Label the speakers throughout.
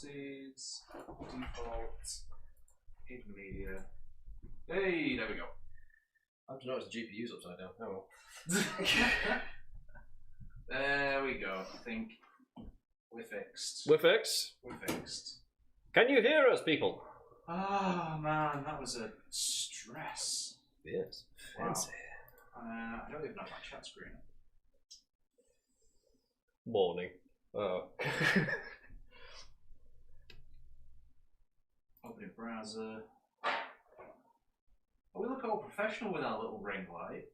Speaker 1: properties, default, hidden media. Hey, there we go.
Speaker 2: I have to notice the GPU's upside down. Oh
Speaker 1: well. There we go. I think we're fixed.
Speaker 2: We're fixed.
Speaker 1: We're fixed.
Speaker 2: Can you hear us, people?
Speaker 1: Oh man, that was a stress.
Speaker 2: Yes.
Speaker 1: Wow.
Speaker 2: Fancy.
Speaker 1: I don't even have my chat screen.
Speaker 2: Morning. Oh.
Speaker 1: Opening browser. Oh, we look all professional with our little ring light.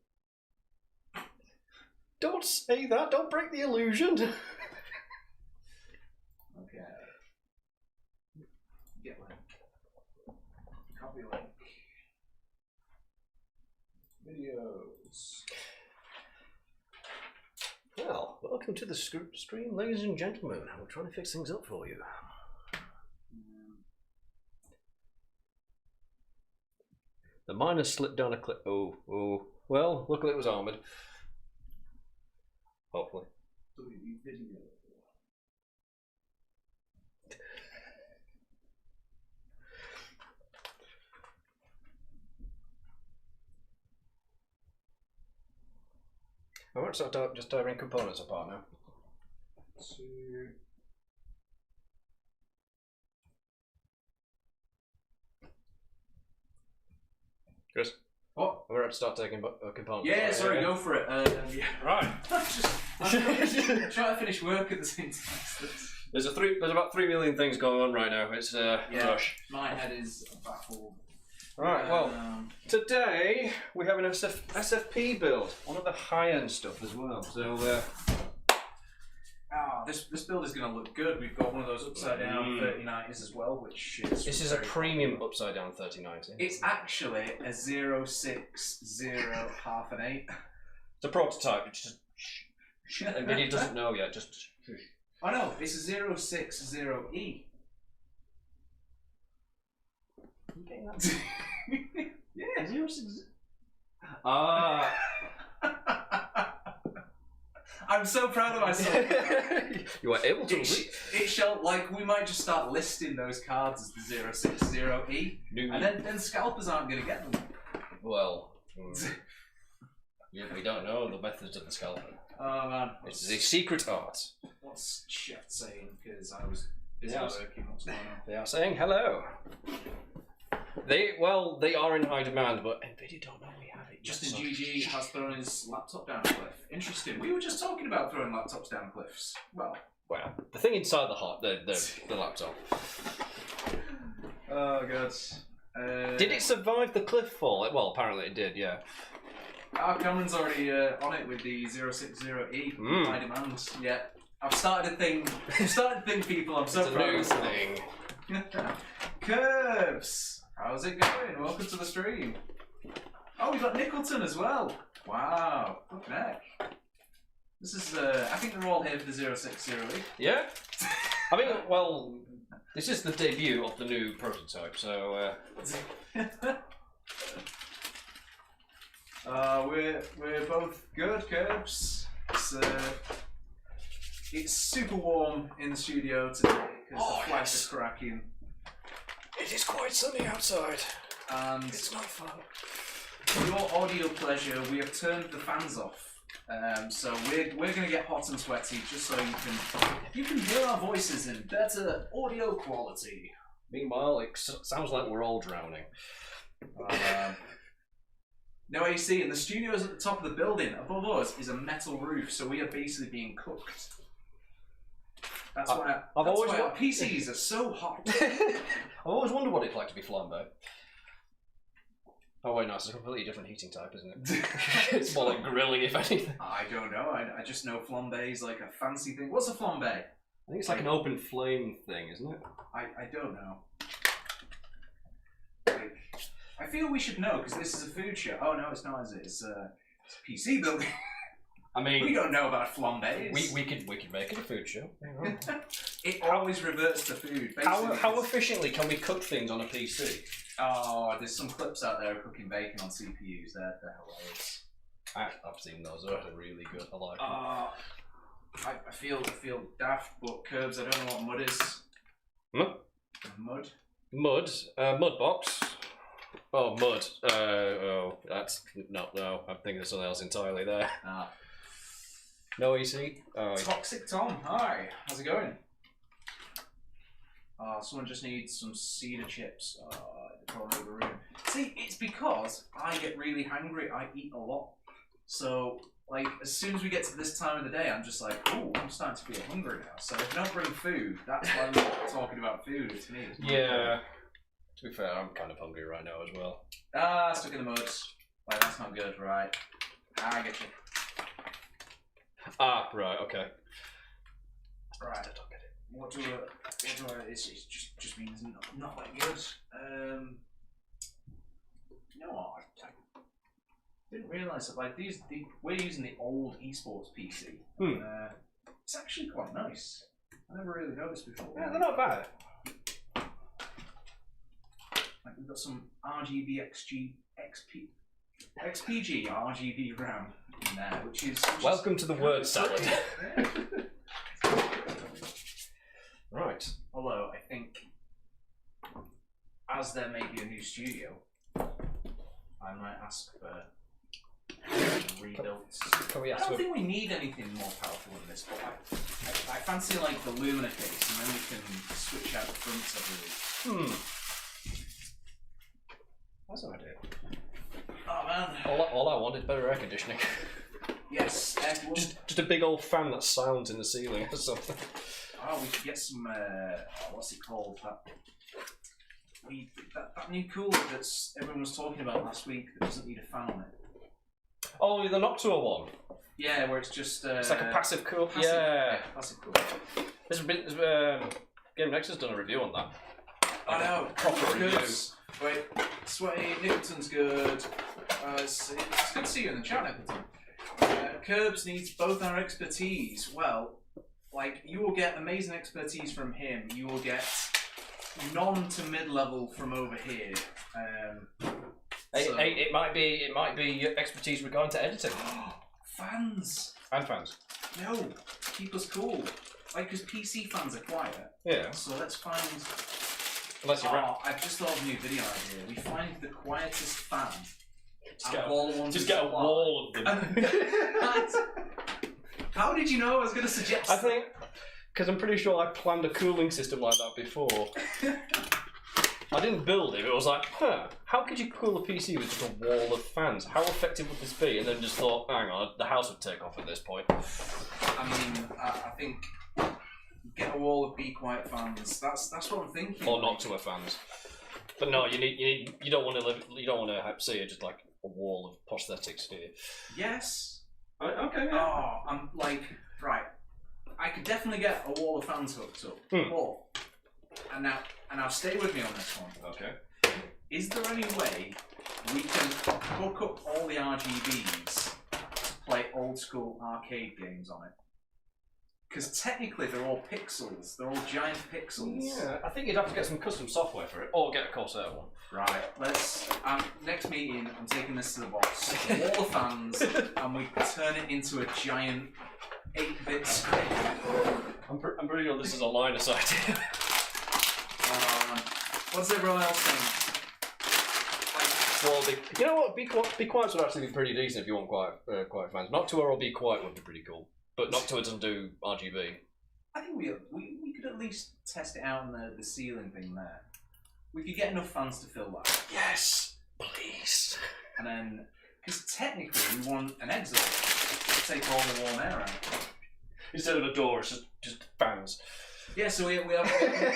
Speaker 2: Don't say that. Don't break the illusion.
Speaker 1: Okay. Get link. Copy link. Videos.
Speaker 2: Well, welcome to the stream, ladies and gentlemen. We're trying to fix things up for you. The miner slipped down a cliff. Oh. Well, luckily it was armoured. Hopefully.
Speaker 1: Video.
Speaker 2: I won't start just tearing components apart now. Chris?
Speaker 1: What?
Speaker 2: We're about to start taking components.
Speaker 1: Yeah, sorry, go for it. Yeah.
Speaker 2: Right.
Speaker 1: I'm trying to finish work at the same time.
Speaker 2: There's about 3 million things going on right now. It's rush.
Speaker 1: My head is baffled.
Speaker 2: Right, well, today we have an SFP build, one of the high-end stuff as well. So,
Speaker 1: this build is going to look good. We've got one of those upside down 3090s as well, which is
Speaker 2: this is a premium upside down 3090.
Speaker 1: It's actually a 060 half an 8.
Speaker 2: It's a prototype. It's just NVIDIA doesn't know yet. Just.
Speaker 1: Oh no, it's a 060E. Yeah.
Speaker 2: 060.
Speaker 1: I'm so proud of myself.
Speaker 2: You are able to.
Speaker 1: It shall, like, we might just start listing those cards as the 060E, and then scalpers aren't going to get them.
Speaker 2: Well, yeah, we don't know the methods of the scalper.
Speaker 1: Oh man,
Speaker 2: it's a secret art.
Speaker 1: What's chat saying? Because I was busy working. What's going on?
Speaker 2: They are saying hello. They are in high demand, but NVIDIA don't know we have it.
Speaker 1: Justin GG has thrown his laptop down a cliff. Interesting. We were just talking about throwing laptops down cliffs. Well,
Speaker 2: the thing inside the laptop.
Speaker 1: Oh god.
Speaker 2: Did it survive the cliff fall? Well, apparently it did. Yeah.
Speaker 1: Cameron's already on it with the 060E. High demand. Yeah. I've started to think, people. I'm so proud of myself. Curves. How's it going? Welcome to the stream. Oh, we've got Nickleton as well. Wow. Fucking heck. This is, I think they're all here for the 060E.
Speaker 2: Yeah? I mean, well, this is the debut of the new prototype, so...
Speaker 1: we're both good, Curbs. It's super warm in the studio today because the flags are cracking.
Speaker 2: It is quite sunny outside.
Speaker 1: And
Speaker 2: it's not fun.
Speaker 1: For your audio pleasure, we have turned the fans off. So we're going to get hot and sweaty just so you can hear our voices in better audio quality.
Speaker 2: Meanwhile, it sounds like we're all drowning.
Speaker 1: No AC, and the studio's at the top of the building. Above us is a metal roof, so we are basically being cooked. That's why our PCs are so hot.
Speaker 2: I've always wondered what it's like to be flambe. Oh wait, no, it's a completely different heating type, isn't it? It's more like grilling, if anything.
Speaker 1: I don't know. I just know flambe is like a fancy thing. What's a flambe?
Speaker 2: I think it's like an open flame thing, isn't it?
Speaker 1: I don't know. I feel we should know because this is a food show. Oh no, it's not, is it? It's a PC building.
Speaker 2: I mean,
Speaker 1: we don't know about flambés.
Speaker 2: We could make it a food show.
Speaker 1: It always reverts to food.
Speaker 2: How efficiently can we cook things on a PC?
Speaker 1: Oh, there's some clips out there of cooking bacon on CPUs. They're hilarious.
Speaker 2: I've seen those. They're really good. I like them.
Speaker 1: I feel daft, but Curbs, I don't know what mud is. Mud.
Speaker 2: Mud. Mud box. Oh, mud. That's no. I'm thinking of something else entirely there.
Speaker 1: Ah.
Speaker 2: No EC.
Speaker 1: Toxic Tom. Hi. How's it going? Someone just needs some cedar chips. See, it's because I get really hungry. I eat a lot. So, like, as soon as we get to this time of the day, I'm just like, ooh, I'm starting to feel hungry now. So if you don't bring food, that's why we're talking about food. It's me.
Speaker 2: Yeah. To be fair, I'm kind of hungry right now as well.
Speaker 1: Stuck in the mud. Like, that's not good, right? I get you.
Speaker 2: Right, okay.
Speaker 1: Right. What do I? It just means not that good. You know what? I didn't realise that we're using the old esports PC. It's actually quite nice. I never really noticed before.
Speaker 2: Yeah, they're not bad.
Speaker 1: Like we've got some RGB XPG RGB RAM in there, which is
Speaker 2: welcome to the word salad. Right.
Speaker 1: Although I think, as there may be a new studio, I might ask for rebuilds. I don't think we need anything more powerful than this, but I fancy like the Lumina case, and then we can switch out the fronts every week.
Speaker 2: That's an idea.
Speaker 1: Oh man.
Speaker 2: All I want is better air conditioning.
Speaker 1: Yes.
Speaker 2: Just a big old fan that sounds in the ceiling or something.
Speaker 1: Oh, we could get some. What's it called? That new cooler that everyone was talking about last week that doesn't need a fan on it.
Speaker 2: Oh, the Noctua one.
Speaker 1: Yeah, where it's just.
Speaker 2: It's like a passive cool.
Speaker 1: Passive cooler.
Speaker 2: Game Next has done a review on that.
Speaker 1: I know.
Speaker 2: Proper review.
Speaker 1: Wait, Sweaty Nicholson's good. It's good to see you in the chat, Nicholson. Curbs needs both our expertise. Well, like, you will get amazing expertise from him. You will get non to mid level from over here.
Speaker 2: It might be expertise regarding to editing.
Speaker 1: Fans.
Speaker 2: And fans.
Speaker 1: No, keep us cool. Like, because PC fans are quiet.
Speaker 2: Yeah.
Speaker 1: So let's find.
Speaker 2: Unless you're
Speaker 1: I've just thought of a new video idea. We find the quietest fan.
Speaker 2: Just get a wall of them.
Speaker 1: How did you know I was going to suggest?
Speaker 2: I think because I'm pretty sure I planned a cooling system like that before. I didn't build it. It was like, how could you cool a PC with just a wall of fans? How effective would this be? And then just thought, hang on, the house would take off at this point.
Speaker 1: I mean, I think get a wall of Be Quiet fans. That's what I'm thinking.
Speaker 2: Or Noctua fans. But no, you don't want to see it just like a wall of prosthetics, do you?
Speaker 1: Yes.
Speaker 2: Okay. Yeah.
Speaker 1: Oh, I'm like, right. I could definitely get a wall of fans hooked up. But, and now stay with me on this one.
Speaker 2: Okay.
Speaker 1: Is there any way we can hook up all the RGBs to play old school arcade games on it? Because technically they're all pixels. They're all giant pixels.
Speaker 2: Yeah, I think you'd have to get some custom software for it, or get a Corsair one.
Speaker 1: Right, let's. Next meeting, I'm taking this to the boss. Wall of fans, and we turn it into a giant 8-bit screen. I'm
Speaker 2: pretty sure this is a Linus idea.
Speaker 1: What does everyone else think?
Speaker 2: Well, you know what? Be Quiet would actually be pretty decent if you want quiet fans. Noctua or Be Quiet would be pretty cool. But Noctua doesn't do RGB.
Speaker 1: I think we could at least test it out on the ceiling thing there. We could get enough fans to fill that.
Speaker 2: Yes, please.
Speaker 1: And then, because technically we want an exhaust to take all the warm air out.
Speaker 2: Instead of a door, it's just fans.
Speaker 1: Yeah, so we have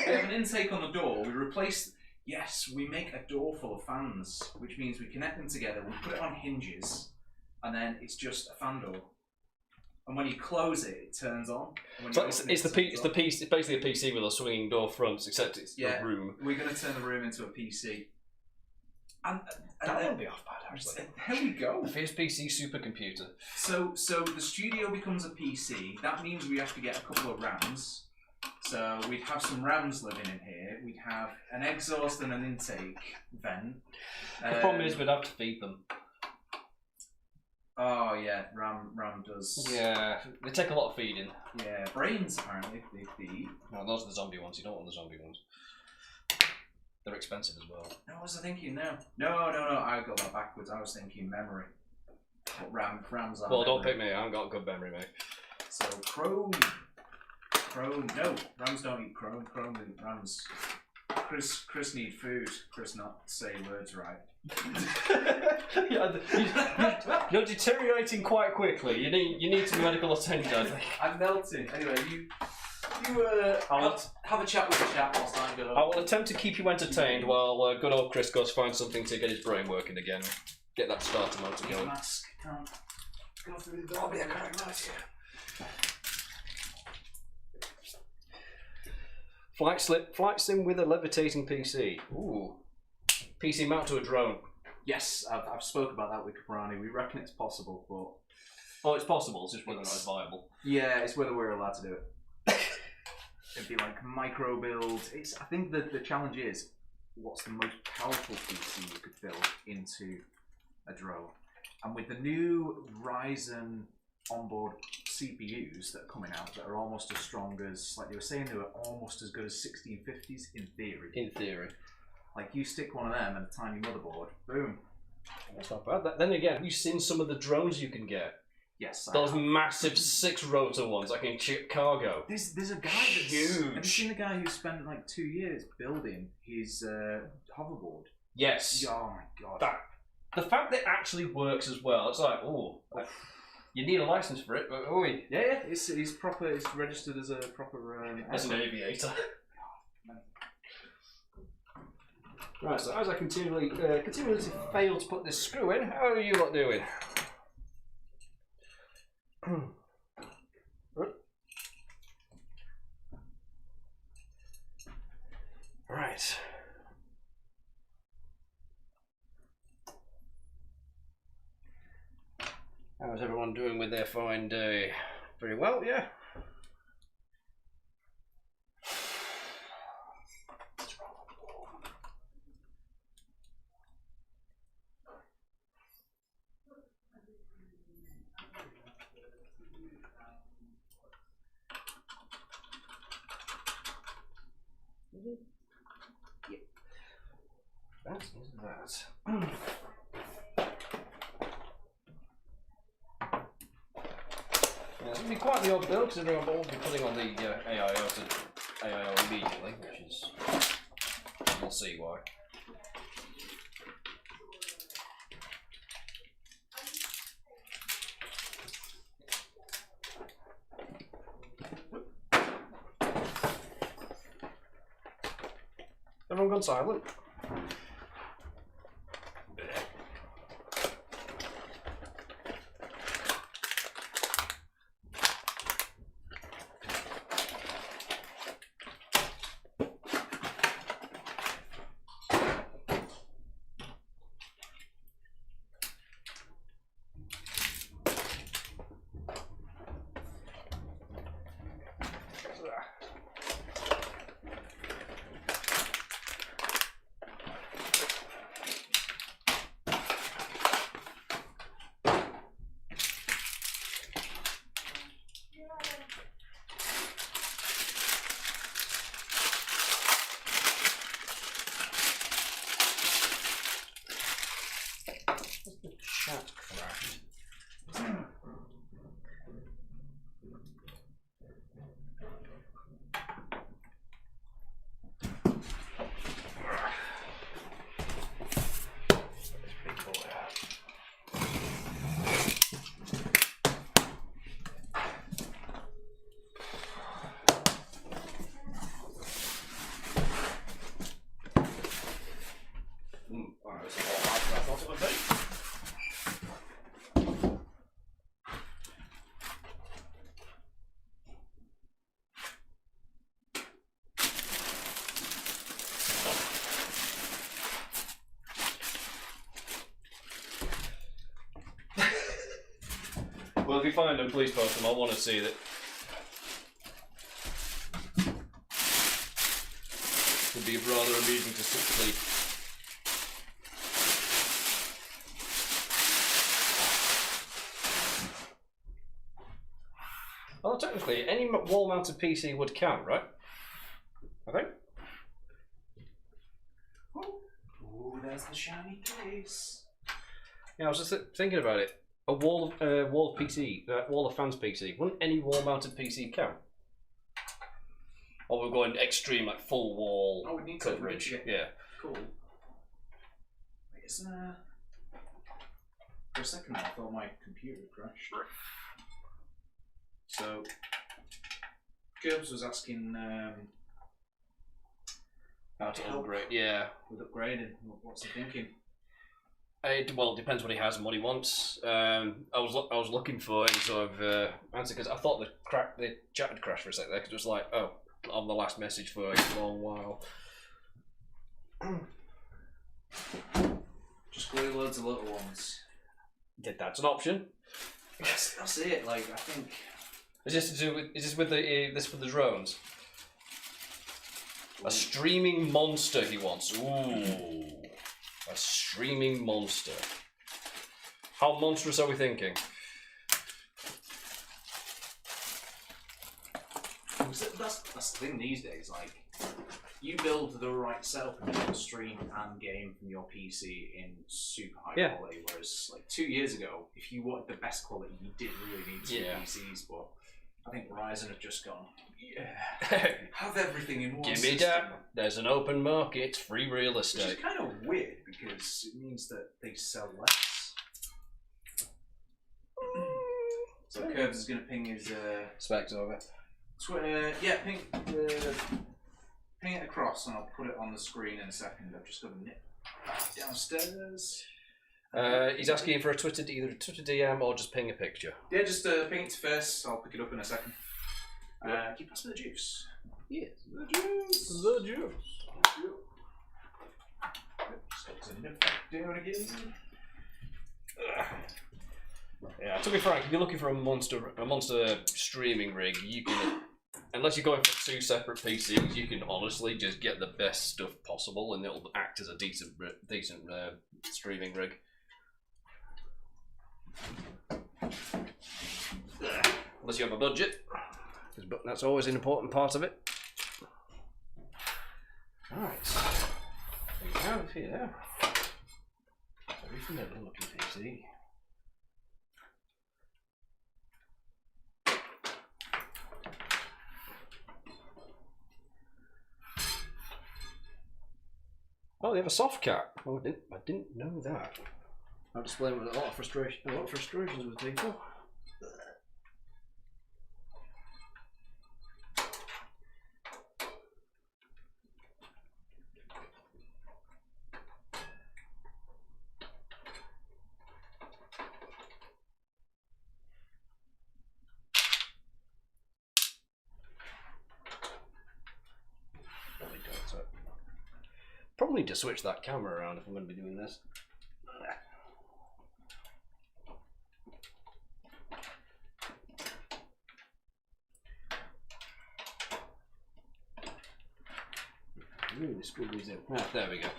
Speaker 1: an intake on the door. We replace. Yes, we make a door full of fans, which means we connect them together. We put it on hinges, and then it's just a fan door. And when you close it, it turns on.
Speaker 2: It's basically a PC with a swinging door front, except it's a room.
Speaker 1: We're going to turn the room into a PC. And
Speaker 2: that wouldn't be off bad, actually.
Speaker 1: There we go.
Speaker 2: The first PC supercomputer.
Speaker 1: So the studio becomes a PC. That means we have to get a couple of RAMs. So we'd have some RAMs living in here. We'd have an exhaust and an intake vent.
Speaker 2: The problem is we'd have to feed them.
Speaker 1: Oh yeah, RAM does.
Speaker 2: Yeah, they take a lot of feeding.
Speaker 1: Yeah, brains apparently they feed.
Speaker 2: No, those are the zombie ones. You don't want the zombie ones. They're expensive as well.
Speaker 1: No, what was I thinking now? No, I got that backwards. I was thinking memory. But RAMs are.
Speaker 2: Well, don't pick me. I haven't got good memory, mate.
Speaker 1: So Chrome. No, RAMs don't eat Chrome. Chrome eat RAMs. Chris need food. Chris not say words right.
Speaker 2: You're deteriorating quite quickly. You need some medical attention, I think.
Speaker 1: I'm melting. Anyway, you have a chat with the chat whilst I go.
Speaker 2: I will attempt to keep you entertained while good old Chris goes find something to get his brain working again. Get that starter motor going.
Speaker 1: Mask can't go through the door.
Speaker 2: I'll be a correct idea. Flight sim with a levitating PC. Ooh. PC mount to a drone.
Speaker 1: Yes, I've spoke about that with Caprani. We reckon it's possible, but
Speaker 2: oh, it's possible. It's just whether or not it's viable.
Speaker 1: Yeah, it's whether we're allowed to do it. It'd be like micro build. I think that the challenge is what's the most powerful PC you could build into a drone. And with the new Ryzen onboard CPUs that are coming out that are almost as strong as, like they were saying, they were almost as good as 1650s in theory.
Speaker 2: In theory.
Speaker 1: Like you stick one of them and a tiny motherboard, boom.
Speaker 2: That's not bad. Then again, have you seen some of the drones you can get?
Speaker 1: Yes.
Speaker 2: Those massive 6-rotor ones that can ship cargo.
Speaker 1: There's a guy that's
Speaker 2: huge.
Speaker 1: Have you seen the guy who spent like 2 years building his hoverboard?
Speaker 2: Yes.
Speaker 1: Oh my god.
Speaker 2: The fact that it actually works as well, it's like, oh, you need a license for it, but oh,
Speaker 1: yeah, it's proper. It's registered as a proper
Speaker 2: as an aviator. Right, so as I continually fail to put this screw in, how are you lot doing? Right. How's everyone doing with their fine day? Very well, yeah? Yep. That is that. It's going to be quite the odd build considering I will be putting on the AIO immediately, which is, we'll see why. Everyone gone silent? Chat crashed. Well, if you find them, please post them. I want to see that. Would be rather amusing to see. Well, technically, any wall-mounted PC would count, right? I think.
Speaker 1: Oh, there's the shiny case.
Speaker 2: Yeah, I was just thinking about it. A wall of PC, wall of fans PC. Wouldn't any wall-mounted PC count? Or we're going extreme, like full wall coverage. Yeah.
Speaker 1: Cool. Wait, isn't there... For a second, I thought my computer crashed. So, Gerbs was asking
Speaker 2: how to upgrade. Yeah.
Speaker 1: With upgrading. What's he thinking?
Speaker 2: Well, it depends what he has and what he wants. I was looking for any sort of answer because I thought the chat had crashed for a sec there because it was like, oh, I'm the last message for a long while.
Speaker 1: Just glue loads of little ones.
Speaker 2: That's an option.
Speaker 1: That's it. Like I think.
Speaker 2: Is this with the drones? A streaming monster he wants. Ooh. A streaming monster. How monstrous are we thinking?
Speaker 1: That's the thing these days. Like, you build the right setup and you can stream and game from your PC in super high quality. Whereas, like 2 years ago, if you wanted the best quality, you did really need two PCs. But I think Ryzen have just gone, have everything in one
Speaker 2: Give
Speaker 1: system.
Speaker 2: me that. There's an open market, free real estate.
Speaker 1: Which is kind of weird because it means that they sell less. So Curbs is going to ping his
Speaker 2: specs over.
Speaker 1: Ping it across and I'll put it on the screen in a second. I've just got to nip downstairs.
Speaker 2: He's asking for either a Twitter DM or just ping a picture.
Speaker 1: Yeah, just ping it to first. I'll pick it up in a second. Can you pass me the juice?
Speaker 2: Yes,
Speaker 1: the juice.
Speaker 2: The juice.
Speaker 1: Just nip back down again.
Speaker 2: Yeah, to be frank, if you're looking for a monster streaming rig, you can, unless you're going for two separate PCs, you can honestly just get the best stuff possible, and it'll act as a decent streaming rig. Unless you have a budget, because that's always an important part of it. Right, we have here a very familiar looking PC. Oh, they have a soft cap. Oh, I didn't know that. I'll explain with a lot of frustrations with people. Probably need to switch that camera around if I'm going to be doing this. Really screw these in. Ah, there we go.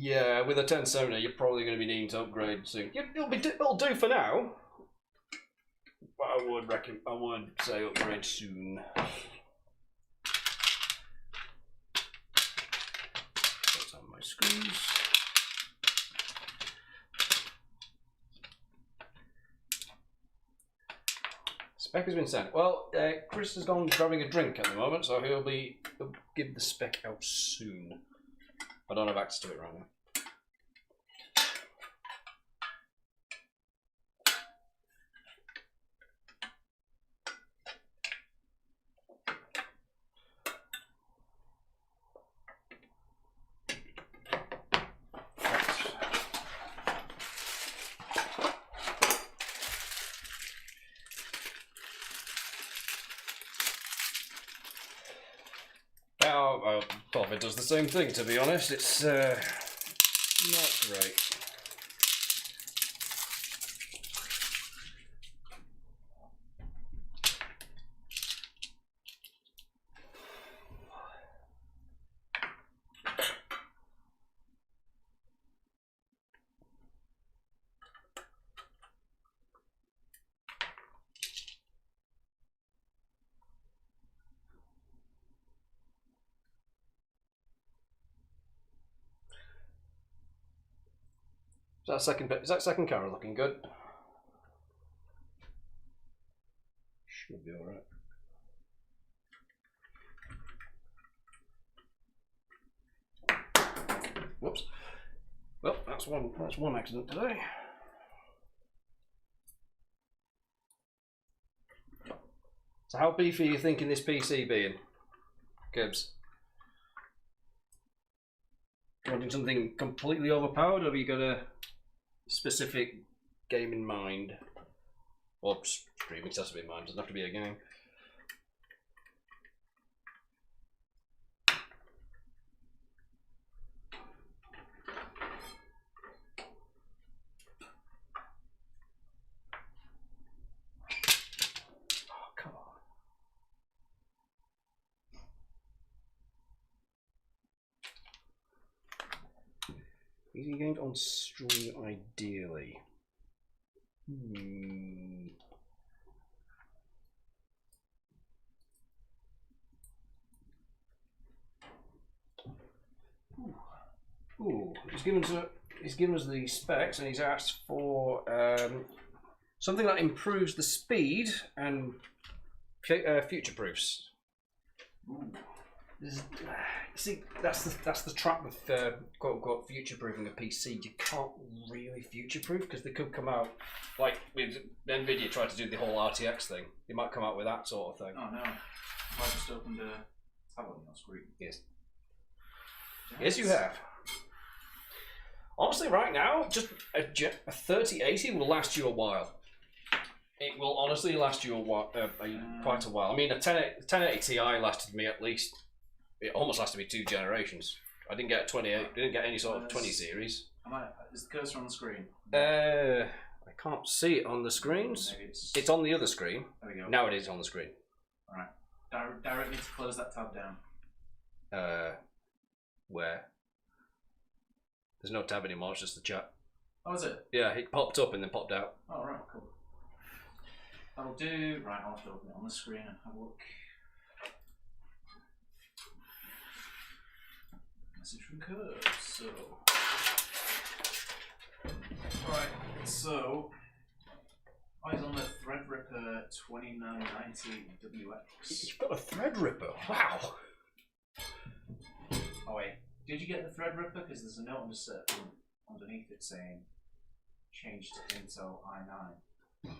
Speaker 2: Yeah, with a 1070, you're probably going to be needing to upgrade soon. It'll do for now. But I would say upgrade soon. Put on my screws. Spec has been sent. Well, Chris has gone grabbing a drink at the moment, so he'll give the spec out soon. I don't have access to it right now. Well, Bob, does the same thing, to be honest. It's not great. that second camera looking good? Should be alright. Whoops. Well, that's one accident today. So how beefy are you thinking this PC being, Gibbs? Wanting something completely overpowered, or have you got a specific game in mind? Or streaming setup in mind, doesn't have to be a game. Oh, come on. Easy games on stream, ideally. Ooh, he's given us the specs, and he's asked for something that improves the speed and future proofs. See, that's the trap with quote unquote future proofing a PC. You can't really future proof because they could come out like with Nvidia tried to do the whole RTX thing. They might come out with that sort of thing.
Speaker 1: Oh no! I just opened a tab on your screen.
Speaker 2: Yes. Yes, you have. Honestly, right now, just a 3080 will last you a while. It will honestly last you a while, quite a while. I mean, a 1080 Ti lasted me at least. It almost lasted me 2 generations. I didn't get 28. Didn't get any sort of 20 series.
Speaker 1: Is the cursor on the screen?
Speaker 2: I can't see it on the screens.
Speaker 1: Maybe
Speaker 2: it's on the other screen.
Speaker 1: There we go.
Speaker 2: Now it is on the screen.
Speaker 1: All right. Directly to close that tab down.
Speaker 2: Where? There's no tab anymore. It's just the chat.
Speaker 1: Oh, is it?
Speaker 2: Yeah, it popped up and then popped out.
Speaker 1: Oh, right, cool. That'll do. Right, I'll have to open it on the screen and have a look. Message from Curve. So, alright, so eyes on the Threadripper 2990 WX.
Speaker 2: You've got a Threadripper. Wow.
Speaker 1: Oh wait, did you get the Threadripper? Because there's a note underneath it saying change to Intel i9.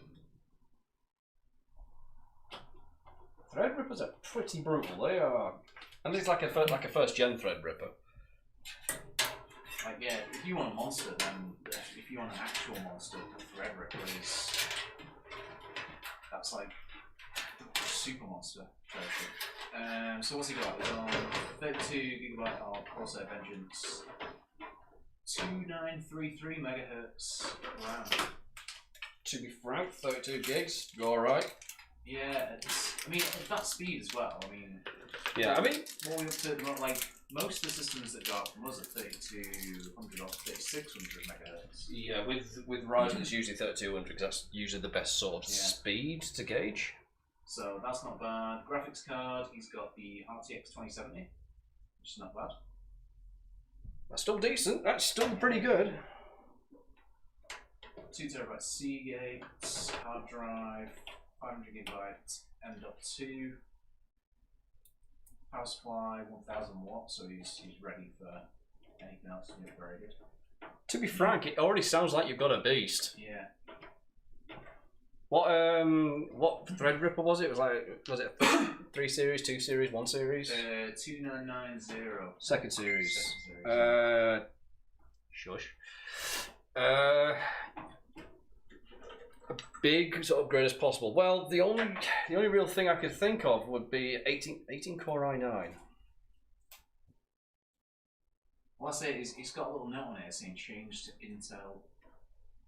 Speaker 2: Threadrippers are pretty brutal. They are, and it's like a first gen Threadripper.
Speaker 1: Like yeah, if you want a monster, then if you want an actual monster, the Threadripper is that's like a super monster version. So what's he got? It's on 32GB of Corsair Vengeance, 2933 megahertz RAM.
Speaker 2: To be frank, 32 gigs. You all right?
Speaker 1: Yeah, I mean at that speed as well. I mean,
Speaker 2: yeah, I mean,
Speaker 1: more up to like most of the systems that go out from us are 3200 or 3600 megahertz.
Speaker 2: Yeah, with Ryzen it's usually 3200 because that's usually the best sort of speed to gauge.
Speaker 1: So that's not bad. Graphics card, he's got the RTX 2070, which is not bad.
Speaker 2: That's still decent. That's still pretty good.
Speaker 1: 2TB Seagate hard drive, 500GB M.2. Power supply 1000 watts, so he's ready for anything else to be upgraded.
Speaker 2: To be frank, it already sounds like you've got a beast.
Speaker 1: Yeah.
Speaker 2: What Threadripper was it? Was it 3 series, 2 series, 1 series?
Speaker 1: 2990.
Speaker 2: Second series. Shush. A big sort of upgrade as possible. Well, the only real thing I could think of would be 18 core i9.
Speaker 1: Well, I say he's got a little note on it saying change to Intel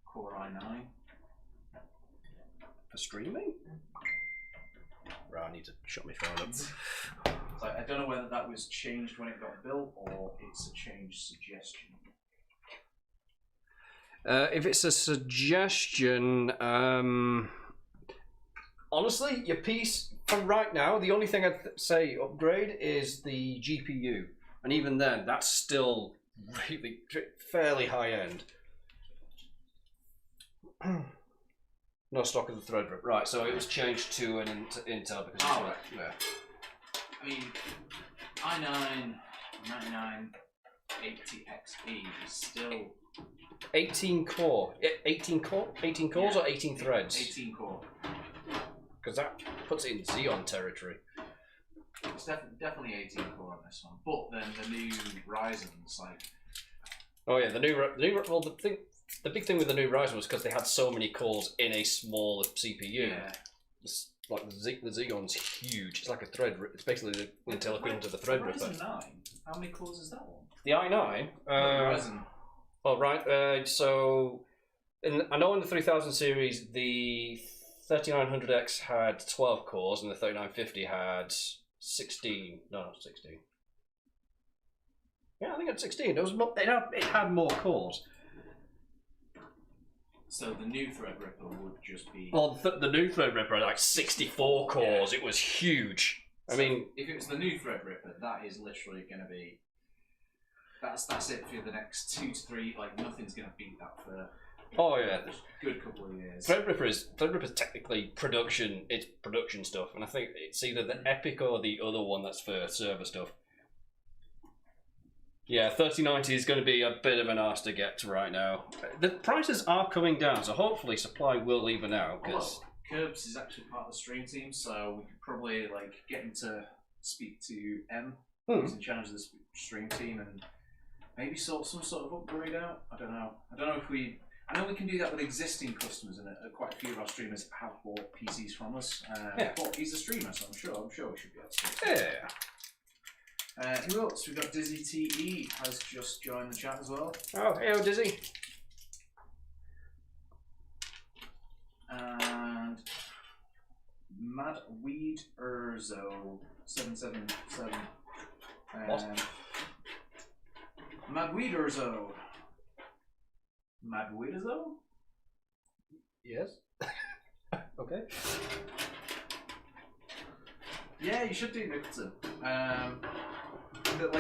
Speaker 1: Core i9.
Speaker 2: For streaming? Right, I need to shut my phone up.
Speaker 1: So I don't know whether that was changed when it got built or it's a change suggestion.
Speaker 2: If it's a suggestion, honestly, your piece for right now, the only thing I'd say upgrade is the GPU, and even then, that's still really fairly high end. No stock of the Threadripper. Right, so it was changed to an Intel because it's
Speaker 1: right.
Speaker 2: Yeah.
Speaker 1: I mean, i9 9980XE is still
Speaker 2: 18 core. 18 cores or 18 threads?
Speaker 1: 18 core.
Speaker 2: Because that puts it in Xeon territory.
Speaker 1: It's definitely 18 core on this one. But then the new Ryzen's like.
Speaker 2: Oh yeah, the new well the big thing with the new Ryzen was because they had so many cores in a smaller CPU.
Speaker 1: Yeah.
Speaker 2: It's like the Xeon's huge. It's like a thread. It's basically the Intel equivalent to the Threadripper.
Speaker 1: Ryzen 9. How many cores is that one?
Speaker 2: The i9.
Speaker 1: Ryzen.
Speaker 2: Oh right. So, I know in the 3000 series, the 3900X had 12 cores, and the 3950 had 16. No, not 16. Yeah, I think it had 16. It had more cores.
Speaker 1: So the new Threadripper would just be.
Speaker 2: Well, the new Threadripper had like 64 cores. Yeah. It was huge.
Speaker 1: So
Speaker 2: I mean,
Speaker 1: if it was the new Threadripper, that is literally going to be. That's it for the next 2 to 3. Like nothing's going to beat that for.
Speaker 2: Oh yeah,
Speaker 1: a good couple of years.
Speaker 2: Threadripper's technically production. It's production stuff, and I think it's either the Epic or the other one that's for server stuff. Yeah, 3090 is going to be a bit of an arse to get to right now. The prices are coming down, so hopefully supply will even out. Because
Speaker 1: Curbs is actually part of the stream team, so we could probably get him to speak to M, who's in charge of the stream team, and maybe sort some sort of upgrade out. I don't know. I know we can do that with existing customers, and quite a few of our streamers have bought PCs from us. But he's a streamer, so I'm sure we should be able to.
Speaker 2: Yeah.
Speaker 1: Who else? We've got Dizzy TE has just joined the chat as well.
Speaker 2: Oh, hey, Dizzy.
Speaker 1: And Madweed Urzo 777. Madweed Urzo. Madweed Urzo?
Speaker 2: Yes. Okay.
Speaker 1: Yeah, you should do Nicholson. But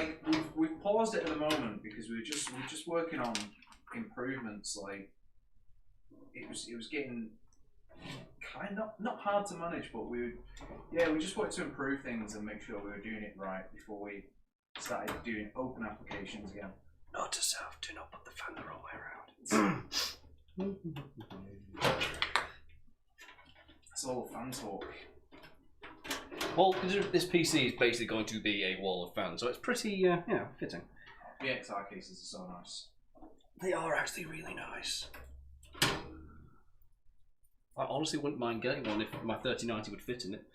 Speaker 1: we've paused it at the moment because we're just working on improvements. Like it was getting kind of not hard to manage, but we just wanted to improve things and make sure we were doing it right before we started doing open applications again.
Speaker 2: Note to self: do not put the fan the wrong way around.
Speaker 1: That's all fan talk.
Speaker 2: Well, this PC is basically going to be a wall of fans, so it's pretty, fitting.
Speaker 1: The XR cases are so nice.
Speaker 2: They are actually really nice. I honestly wouldn't mind getting one if my 3090 would fit in it.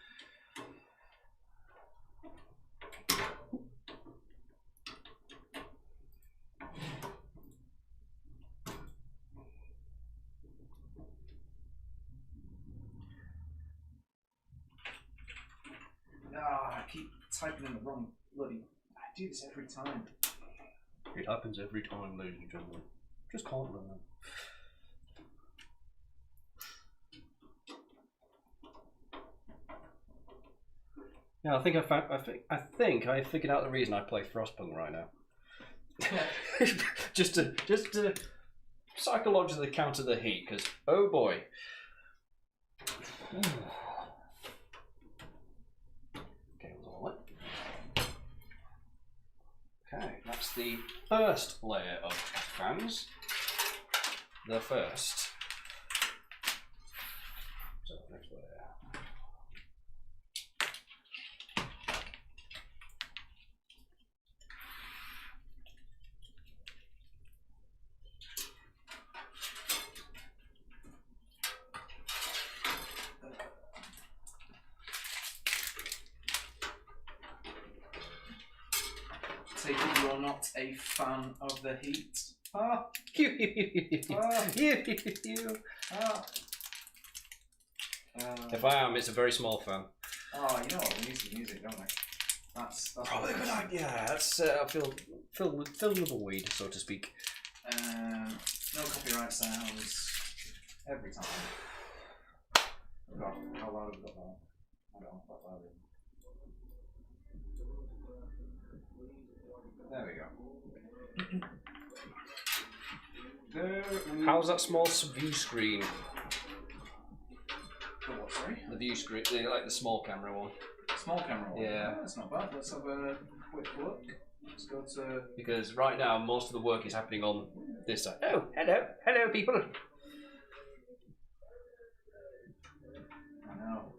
Speaker 1: I keep typing in the wrong bloody. I do this every time.
Speaker 2: It happens every time, ladies and gentlemen. Just can't run that. Yeah, I think I figured out the reason I play Frostpunk right now. just to psychologically counter the heat, because oh boy. Okay, that's the first layer of fans. The first. So next layer.
Speaker 1: Take it you're not a fan of the heat.
Speaker 2: If I am, it's a very small fan.
Speaker 1: Oh, you know what? We need some music, don't we? That's
Speaker 2: probably a good idea. Yeah, that's I feel with a weed, so to speak.
Speaker 1: No copyright sounds every time. Oh God, how loud have we got that? I don't know what that is. There we go.
Speaker 2: How's that small view screen?
Speaker 1: The what, sorry?
Speaker 2: The view screen, like the small camera one.
Speaker 1: Small camera one?
Speaker 2: Yeah.
Speaker 1: Oh, that's not bad. Let's have a quick look. Let's go to...
Speaker 2: Because right now, most of the work is happening on this side. Oh, hello. Hello, people.
Speaker 1: I know.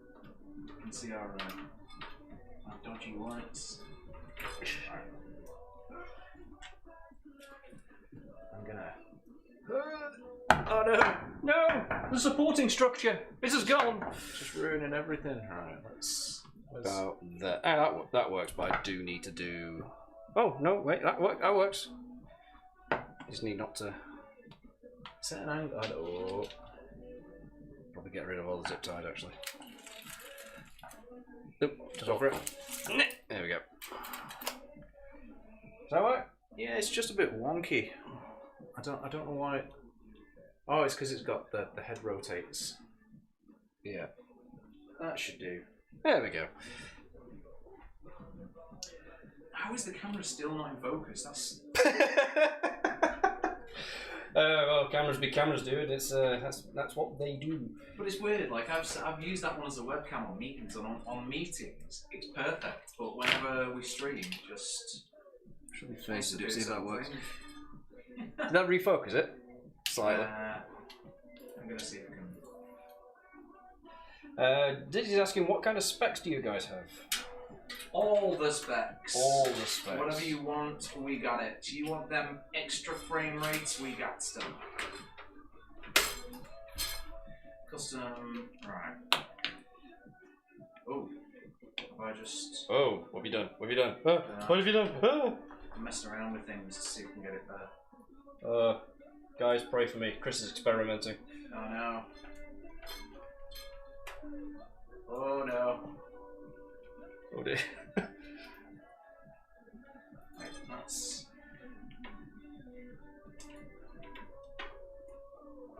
Speaker 1: You can see our dodgy lights. Right. I'm gonna...
Speaker 2: Oh no! No! The supporting structure! This is gone!
Speaker 3: Just ruining everything. Right, let's
Speaker 2: About that. That works, but I do need to do... Oh, no, wait, that works. Just need not to...
Speaker 3: set an angle. Oh.
Speaker 2: Probably get rid of all the zip ties, actually. Nope, just over it. There we go. Is that right?
Speaker 3: Yeah, it's just a bit wonky. I don't know why. Oh, it's because it's got the head rotates.
Speaker 2: Yeah.
Speaker 3: That should do.
Speaker 2: There we go.
Speaker 1: How is the camera still not in focus? That's...
Speaker 2: Well, cameras be cameras, dude. It's that's what they do.
Speaker 1: But it's weird, like I've used that one as a webcam on meetings, and on meetings it's perfect, but whenever we stream, just...
Speaker 2: Should we face it,
Speaker 1: do
Speaker 2: see if that works.
Speaker 1: something.
Speaker 2: Did that refocus it? Slightly.
Speaker 1: I'm gonna see if I can...
Speaker 2: Diddy's asking, what kind of specs do you guys have?
Speaker 1: All the specs.
Speaker 2: All the specs.
Speaker 1: Whatever you want, we got it. Do you want them extra frame rates? We got stuff. Custom, right. Oh, have I just...
Speaker 2: Oh, what have you done? What have you done? What have you done?
Speaker 1: I'm messing around with things to see if we can get it better.
Speaker 2: Guys, pray for me. Chris is experimenting.
Speaker 1: Oh no. Oh no.
Speaker 2: Oh dear.
Speaker 1: Right, that's...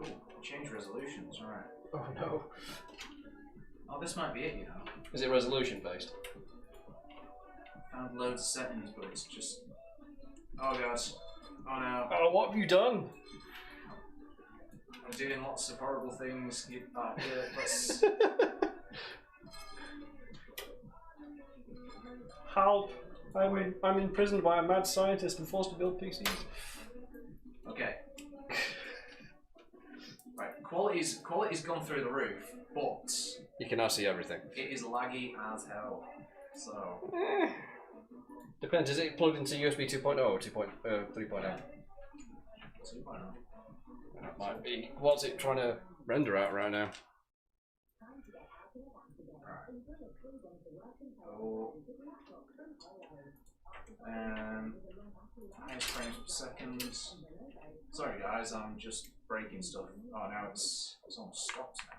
Speaker 1: Oh, change resolutions, alright.
Speaker 2: Oh no.
Speaker 1: Oh, this might be it, you know.
Speaker 2: Is it resolution based?
Speaker 1: Found loads of settings, but it's just... Oh god. Oh no.
Speaker 2: Oh, what have you done?
Speaker 1: I'm doing lots of horrible things. Yeah, let's...
Speaker 2: Help! I'm imprisoned by a mad scientist and forced to build PCs.
Speaker 1: Okay. Right, quality's gone through the roof, but
Speaker 2: You can now see everything.
Speaker 1: it is laggy as hell. So
Speaker 2: Depends, is it plugged into USB 2.0 or 3.0?
Speaker 1: 2.0.
Speaker 2: That might be. What's it trying to render out right now?
Speaker 1: Oh. Highest frames per second. Sorry guys, I'm just breaking stuff. Oh, now it's almost stopped now.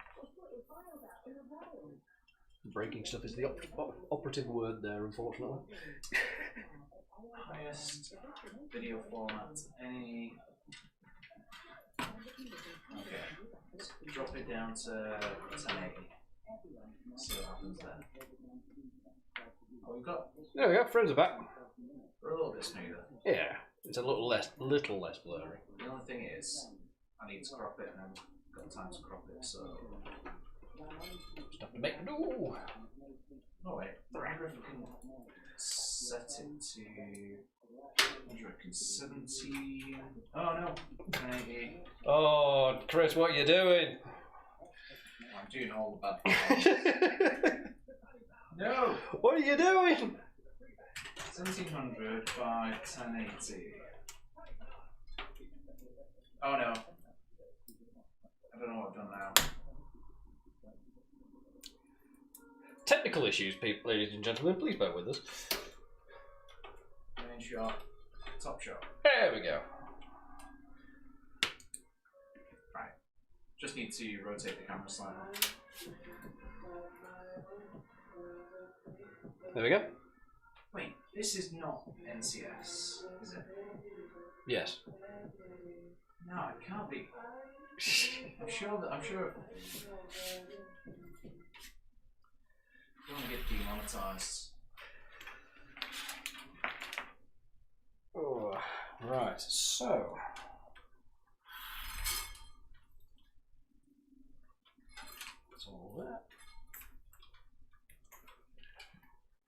Speaker 2: Breaking stuff is the operative word there, unfortunately.
Speaker 1: Highest video format, any... Okay, let's drop it down to 1080. See what happens there. Oh, we've got...
Speaker 2: There we go, frames are back.
Speaker 1: We're a little bit smoother.
Speaker 2: Yeah, it's a little less blurry.
Speaker 1: The only thing is, I need to crop it and I've got time to crop it, so...
Speaker 2: Just have to make do.
Speaker 1: Oh wait, I wonder if we can set it to 170. Oh no, 1080.
Speaker 2: Oh, Chris, what are you doing?
Speaker 1: I'm doing all the bad things. No!
Speaker 2: What are you doing?
Speaker 1: 1700 by 1080. Oh no. I don't know what I've done now.
Speaker 2: Technical issues, people, ladies and gentlemen, please bear with us.
Speaker 1: Main shot, top shot.
Speaker 2: There we go.
Speaker 1: Right. Just need to rotate the camera slightly.
Speaker 2: There we go.
Speaker 1: Wait, this is not NCS, is it?
Speaker 2: Yes.
Speaker 1: No, it can't be. I'm sure. I don't want to get demonetized.
Speaker 2: Oh, right, so. That's all that.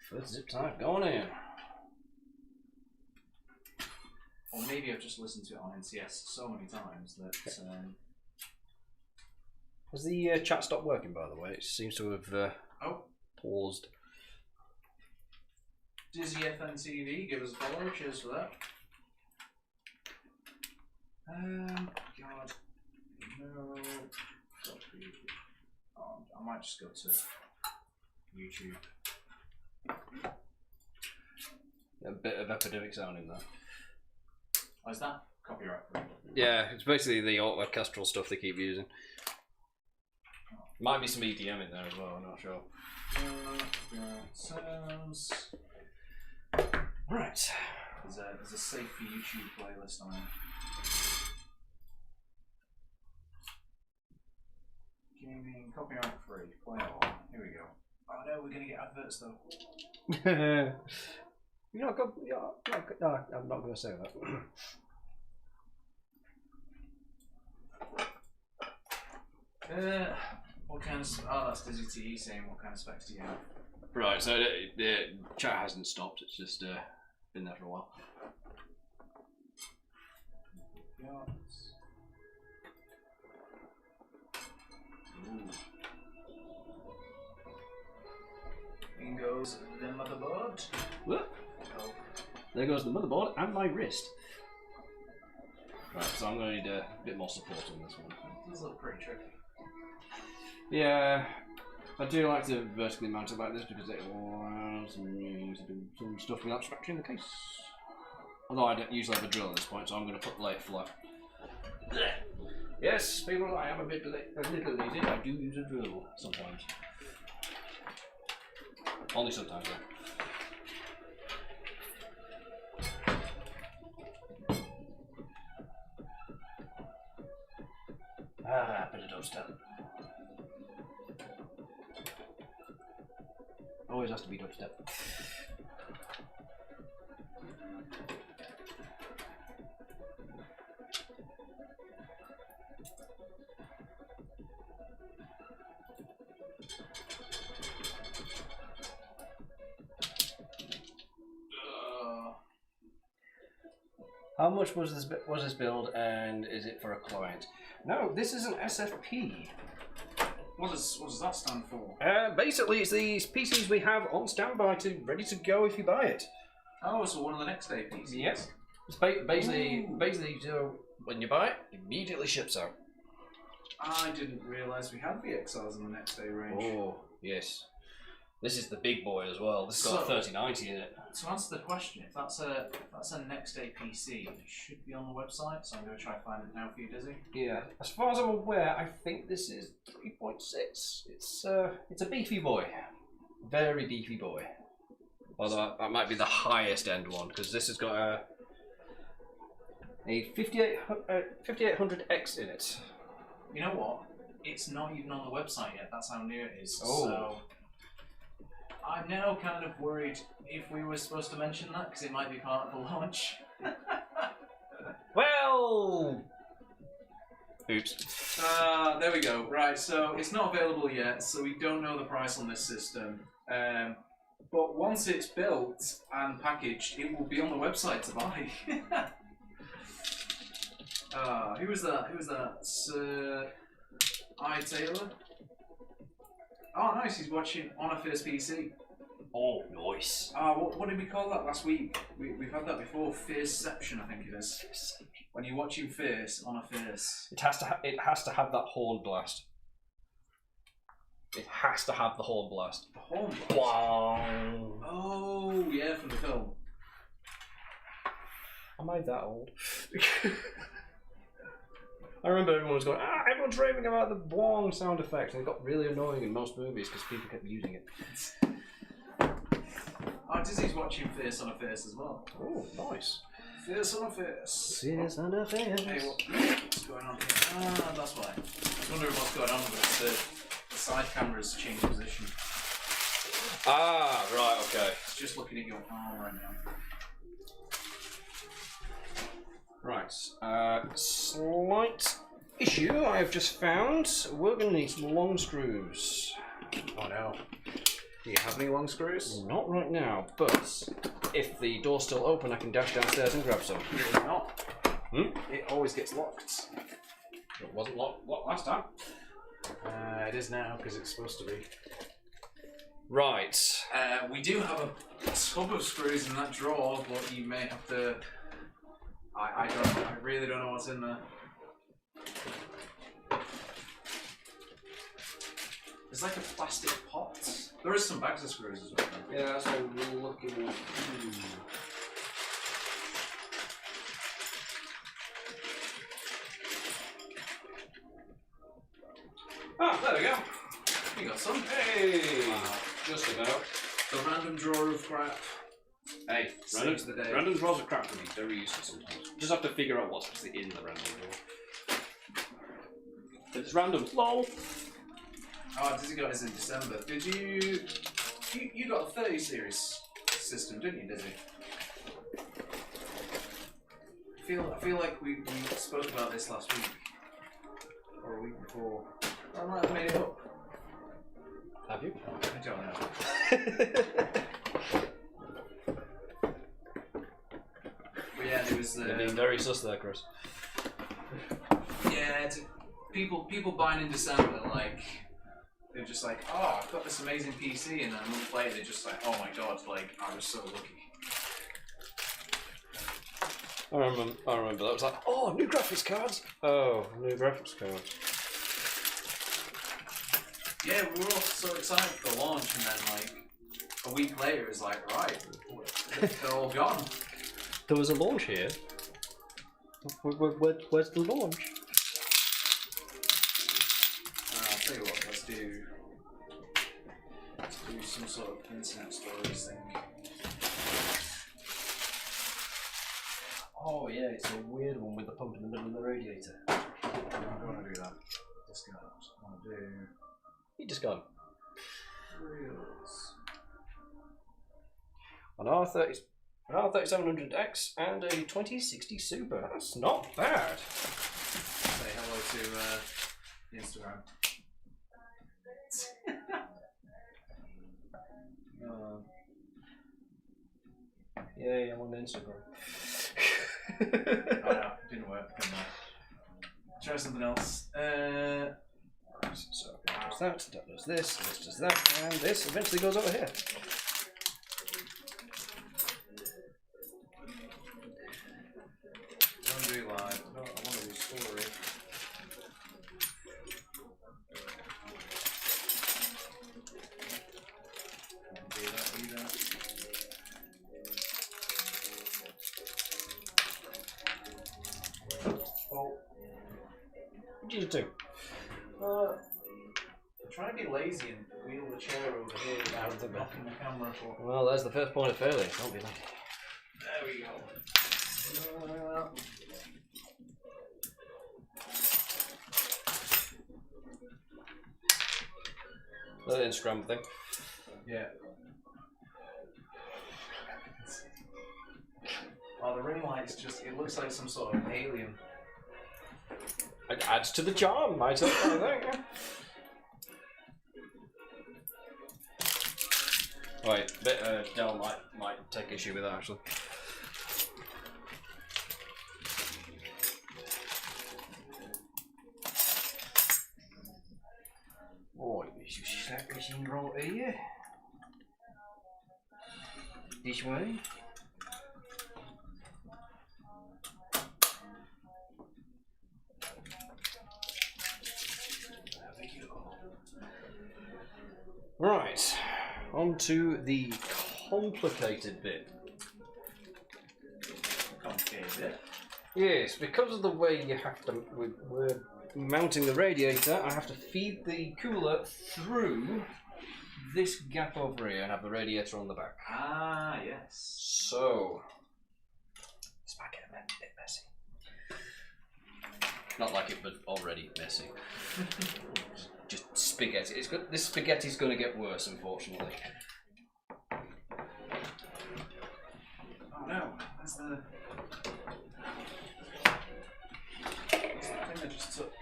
Speaker 2: First zip tie going in.
Speaker 1: Or maybe I've just listened to it on NCS so many times that.
Speaker 2: Has the chat stopped working, by the way? It seems to have paused.
Speaker 1: Dizzy FNTV, give us a follow. Cheers for that. God. No. Oh, I might just go to YouTube.
Speaker 2: A bit of epidemic sound in there.
Speaker 1: Oh, is that copyright free?
Speaker 2: Yeah, it's basically the orchestral stuff they keep using. Might be some EDM in there as well, I'm not sure.
Speaker 1: Sounds.
Speaker 2: Right.
Speaker 1: There's a safe for YouTube playlist on it. Gaming, copyright free, play on. Here we go. Oh no, we're gonna get adverts though.
Speaker 2: You're not good. No, I'm not going to say that.
Speaker 1: What kind of? Oh, that's Dizzy TE saying what kind of specs do you have?
Speaker 2: Right, so the chat hasn't stopped. It's just been there for a while.
Speaker 1: In goes the motherboard.
Speaker 2: Whoop. Oh. There goes the motherboard and my wrist. Right, so I'm going to need a bit more support on this one.
Speaker 1: It does look pretty tricky.
Speaker 2: Yeah, I do like to vertically mount it like this because it allows me to do some stuff without scratching the case. Although I don't usually have a drill at this point, so I'm going to put the lathe flat. Yes, people, I am a little lazy. I do use a drill sometimes. Only sometimes, though. Ah, bit of dubstep. Always has to be dubstep. How much was this build, and is it for a client? No, this is an SFP.
Speaker 1: What does that stand for?
Speaker 2: Basically, it's these PCs we have on standby ready to go if you buy it.
Speaker 1: Oh, so one of the next day PCs.
Speaker 2: Yes. It's basically, so when you buy it, it immediately ships out.
Speaker 1: I didn't realise we had VXRs in the next day range.
Speaker 2: Oh, yes. This is the big boy as well. This has got a 3090 in it.
Speaker 1: To answer the question, if that's a next day PC, it should be on the website, so I'm going to try to find it now for you, Dizzy.
Speaker 2: Yeah. As far as I'm aware, I think this is 3.6. It's a beefy boy. Very beefy boy. Although that might be the highest end one, because this has got a 5800X in it.
Speaker 1: You know what? It's not even on the website yet. That's how new it is.
Speaker 2: Oh.
Speaker 1: So I'm now kind of worried if we were supposed to mention that, because it might be part of the launch.
Speaker 2: Well... Oops.
Speaker 1: There we go. Right, so it's not available yet, so we don't know the price on this system. But once it's built and packaged, it will be on the website to buy. Who was that? Who was that? Sir I. Taylor? Oh, nice. He's watching on a First PC.
Speaker 2: Oh, nice.
Speaker 1: What did we call that last week? We've had that before. Firstception, I think it is. When you're watching First on a First.
Speaker 2: It has to have that horn blast. It has to have the horn blast.
Speaker 1: The horn blast?
Speaker 2: Wow.
Speaker 1: Oh, yeah, from the film.
Speaker 2: Am I that old? I remember everyone was going, everyone's raving about the Bwong sound effect, and it got really annoying in most movies because people kept using it.
Speaker 1: Dizzy's watching Fierce on a Fierce as well.
Speaker 2: Oh, nice.
Speaker 1: Fierce on a Fierce.
Speaker 2: Fierce on a Fierce.
Speaker 1: Hey, what's going on here? That's why. I was wondering what's going on, but it's the side camera's changed position.
Speaker 2: Right, okay.
Speaker 1: It's just looking at your arm right now.
Speaker 2: Right, slight issue I have just found. We're going to need some long screws.
Speaker 3: Oh no. Do you have any long screws?
Speaker 2: Not right now, but if the door's still open, I can dash downstairs and grab some.
Speaker 3: It's not.
Speaker 2: Hmm?
Speaker 3: It always gets locked.
Speaker 2: It wasn't locked last time.
Speaker 3: It is now because it's supposed to be.
Speaker 2: Right.
Speaker 1: We do have a tub of screws in that drawer, but you may have to. I don't know. I really don't know what's in there. There's like a plastic pot. There is some bags of screws as well.
Speaker 2: Yeah, that's what we're looking at. Ah, there we go.
Speaker 1: You got some.
Speaker 2: Hey! Just about.
Speaker 1: The random drawer of crap.
Speaker 2: Hey,
Speaker 1: Saves the day.
Speaker 2: random draws of crap can be very useful sometimes. Just have to figure out what's actually in the random drawer. If it's random, lol.
Speaker 1: Oh, Dizzy got his in December. Did you got a 30 series system, didn't you, Dizzy? I feel like we spoke about this last week. Or a week before. I might have made it up.
Speaker 2: Have you?
Speaker 1: I don't know. But yeah, there was
Speaker 2: You're being very sus there, Chris.
Speaker 1: yeah, people buying in December, like they're just like, oh, I've got this amazing PC, and then a month later they're just like, oh my god, like I was so lucky.
Speaker 2: I remember that was like, oh, new graphics cards. Oh, new graphics cards.
Speaker 1: Yeah, we were all so excited for the launch, and then like a week later, it's like, right, they're all gone.
Speaker 2: There was a launch here. Where's the launch?
Speaker 1: I'll tell you what, let's do some sort of internet stories thing.
Speaker 2: Oh yeah, it's a weird one with the pump in the middle of the radiator.
Speaker 1: I don't want to do that. Discard. I want to do
Speaker 2: You just gone.
Speaker 1: reels.
Speaker 2: An R3700X and a 2060 Super. That's not bad.
Speaker 1: Say hello to Instagram.
Speaker 2: Yeah, I'm on Instagram.
Speaker 1: Oh no, didn't work. Never mind. Try something else.
Speaker 2: So does that does this does that, and this eventually goes over here.
Speaker 1: I want to do live. I want to do story. Can't do that either.
Speaker 2: What did you do?
Speaker 1: I'm trying to be lazy and wheel the chair over here without knocking the camera for.
Speaker 2: Well, there's the first point of failure. Don't be like.
Speaker 1: There we go.
Speaker 2: The Instagram thing.
Speaker 1: Yeah. Oh, the ring light's just, it looks like some sort of alien.
Speaker 2: It adds to the charm, I think. Right, Del might take issue with that actually. Oh, you slap this in right here. This way. Right, on to the complicated bit.
Speaker 1: Complicated.
Speaker 2: Yes, because of the way you have to, we're mounting the radiator, I have to feed the cooler through this gap over here and have the radiator on the back.
Speaker 1: Ah, yes.
Speaker 2: So, this might get a bit messy. Not like it, but already messy. Just spaghetti. This spaghetti's going to get worse, unfortunately.
Speaker 1: Oh no, that's the thing I just took.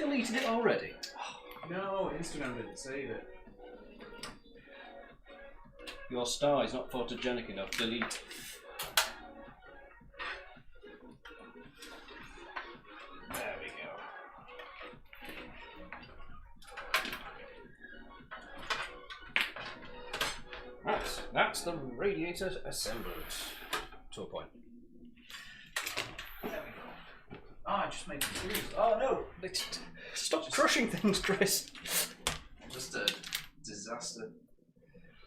Speaker 2: deleted it already?
Speaker 1: No, Instagram didn't save it.
Speaker 2: Your star is not photogenic enough. Delete. There we go. Right, that's the radiator assembled. To a point.
Speaker 1: There we go. I just made some screws. Oh no!
Speaker 2: Stop crushing things, Chris.
Speaker 1: Just a disaster.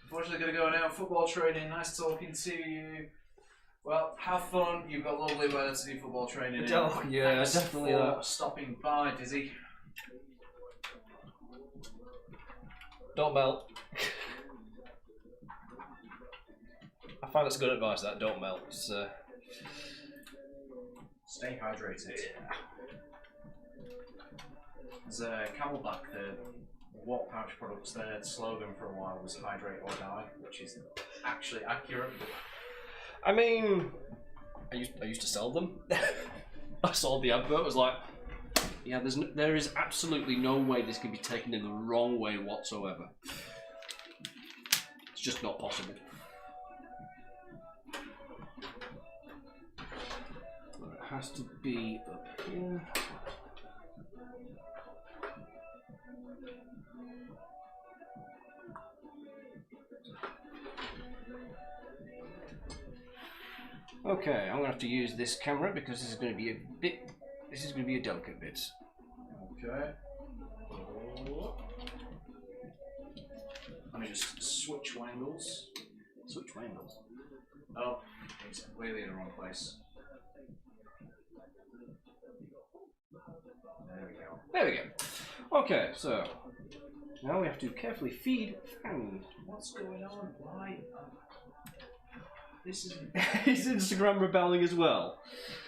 Speaker 1: Unfortunately, going to go now. Football training. Nice talking to you. Well, have fun. You've got lovely weather to do football training in.
Speaker 2: Oh, yeah,
Speaker 1: Thanks
Speaker 2: definitely
Speaker 1: for
Speaker 2: that.
Speaker 1: stopping by, Dizzy.
Speaker 2: Don't melt. I find that's good advice, that. Don't melt. It's,
Speaker 1: Stay hydrated. There's a Camelback, the Watt Pouch products, their slogan for a while was hydrate or die, which is actually accurate. But
Speaker 2: I mean, I used to sell them. I saw the advert, was like, yeah, there is absolutely no way this can be taken in the wrong way whatsoever. It's just not possible. It has to be up here. Okay, I'm gonna have to use this camera because this is gonna be a bit. This is gonna be a delicate bit.
Speaker 1: okay. Let me just switch angles.
Speaker 2: Switch angles.
Speaker 1: Oh, it's completely in the wrong place. There we go.
Speaker 2: There we go. Okay, so now we have to carefully feed fan.
Speaker 1: What's going on? Why? This isn't.
Speaker 2: Is Instagram rebelling as well?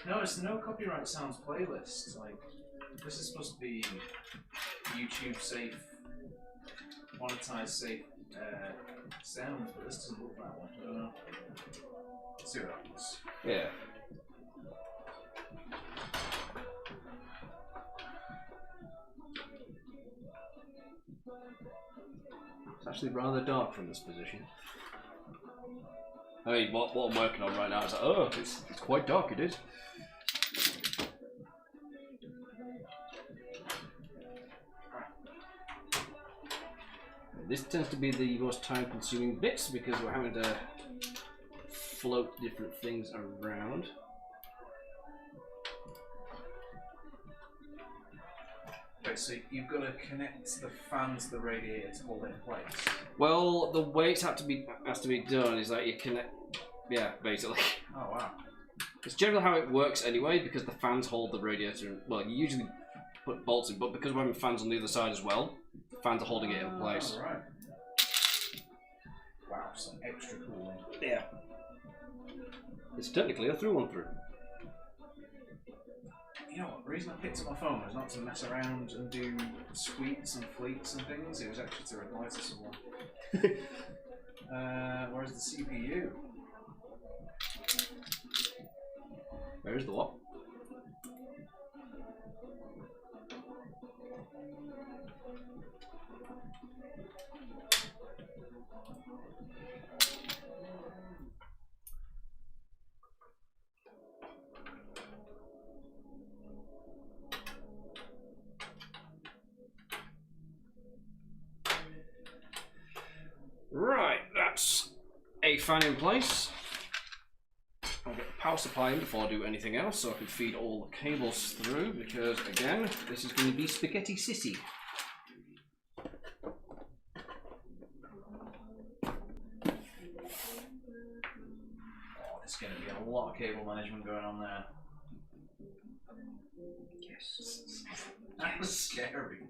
Speaker 1: No, it's no copyright sounds playlist. Like, this is supposed to be YouTube safe, monetized safe sounds, but this doesn't look that one. I don't know. Let's see what happens.
Speaker 2: Yeah. It's actually rather dark from this position. I mean, what I'm working on right now is like, oh, it's quite dark, it is. This tends to be the most time-consuming bits because we're having to float different things around.
Speaker 1: Okay, so you've got to connect the fan to the radiator to hold it in place.
Speaker 2: Well, the way it has to be done is that you connect. Yeah, basically.
Speaker 1: Oh wow.
Speaker 2: It's generally how it works anyway, because the fans hold the radiator. Well, you usually put bolts in, but because we're having fans on the other side as well, the fans are holding it in place.
Speaker 1: Oh, right. Wow, some extra cooling.
Speaker 2: Yeah. It's technically a through-one-through.
Speaker 1: You know what, the reason I picked up my phone was not to mess around and do sweeps and fleets and things, it was actually to reply to someone. Where's the CPU?
Speaker 2: Where's the what? Right, that's a fan in place. I'll get the power supply in before I do anything else so I can feed all the cables through because, again, this is going to be spaghetti sissy.
Speaker 1: Oh, there's going to be a lot of cable management going on there.
Speaker 2: Yes.
Speaker 1: That was scary.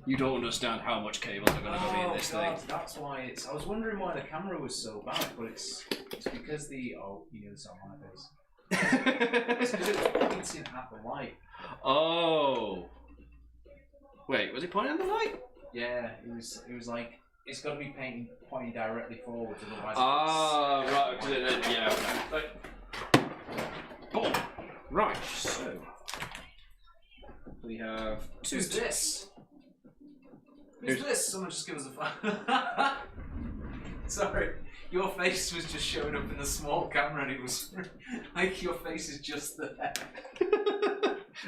Speaker 2: You don't understand how much cables are going to go in this thing.
Speaker 1: That's why it's. I was wondering why the camera was so bad, but it's because the. Oh, you knew this on my face. It's because it was pointing at the light.
Speaker 2: Oh. Wait, was it pointing at the light?
Speaker 1: Yeah, it was. It was like it's got to be pointing directly forward, otherwise.
Speaker 2: Ah, right. Yeah. Okay. Boom. Right. So. We have two.
Speaker 1: Who's this? Who's this? Someone just give us a phone. Sorry, your face was just showing up in the small camera, and it was like your face is just there.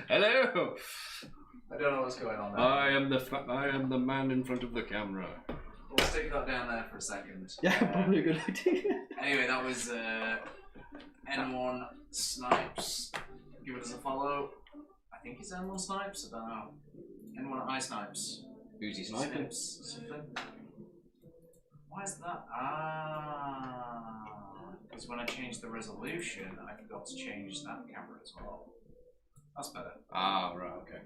Speaker 2: Hello.
Speaker 1: I don't know what's going on there.
Speaker 2: I am the man in front of the camera.
Speaker 1: We'll stick that down there for a second.
Speaker 2: Yeah, probably a good idea.
Speaker 1: Anyway, that was N1 Snipes. Give us a follow. I think it's N1 Snipes. I don't know. N1 I Snipes.
Speaker 2: Who's he sniping?
Speaker 1: Snipes, something. Why is that? Ah, because when I changed the resolution, I forgot to change that camera as well. That's better.
Speaker 2: Ah, right, okay.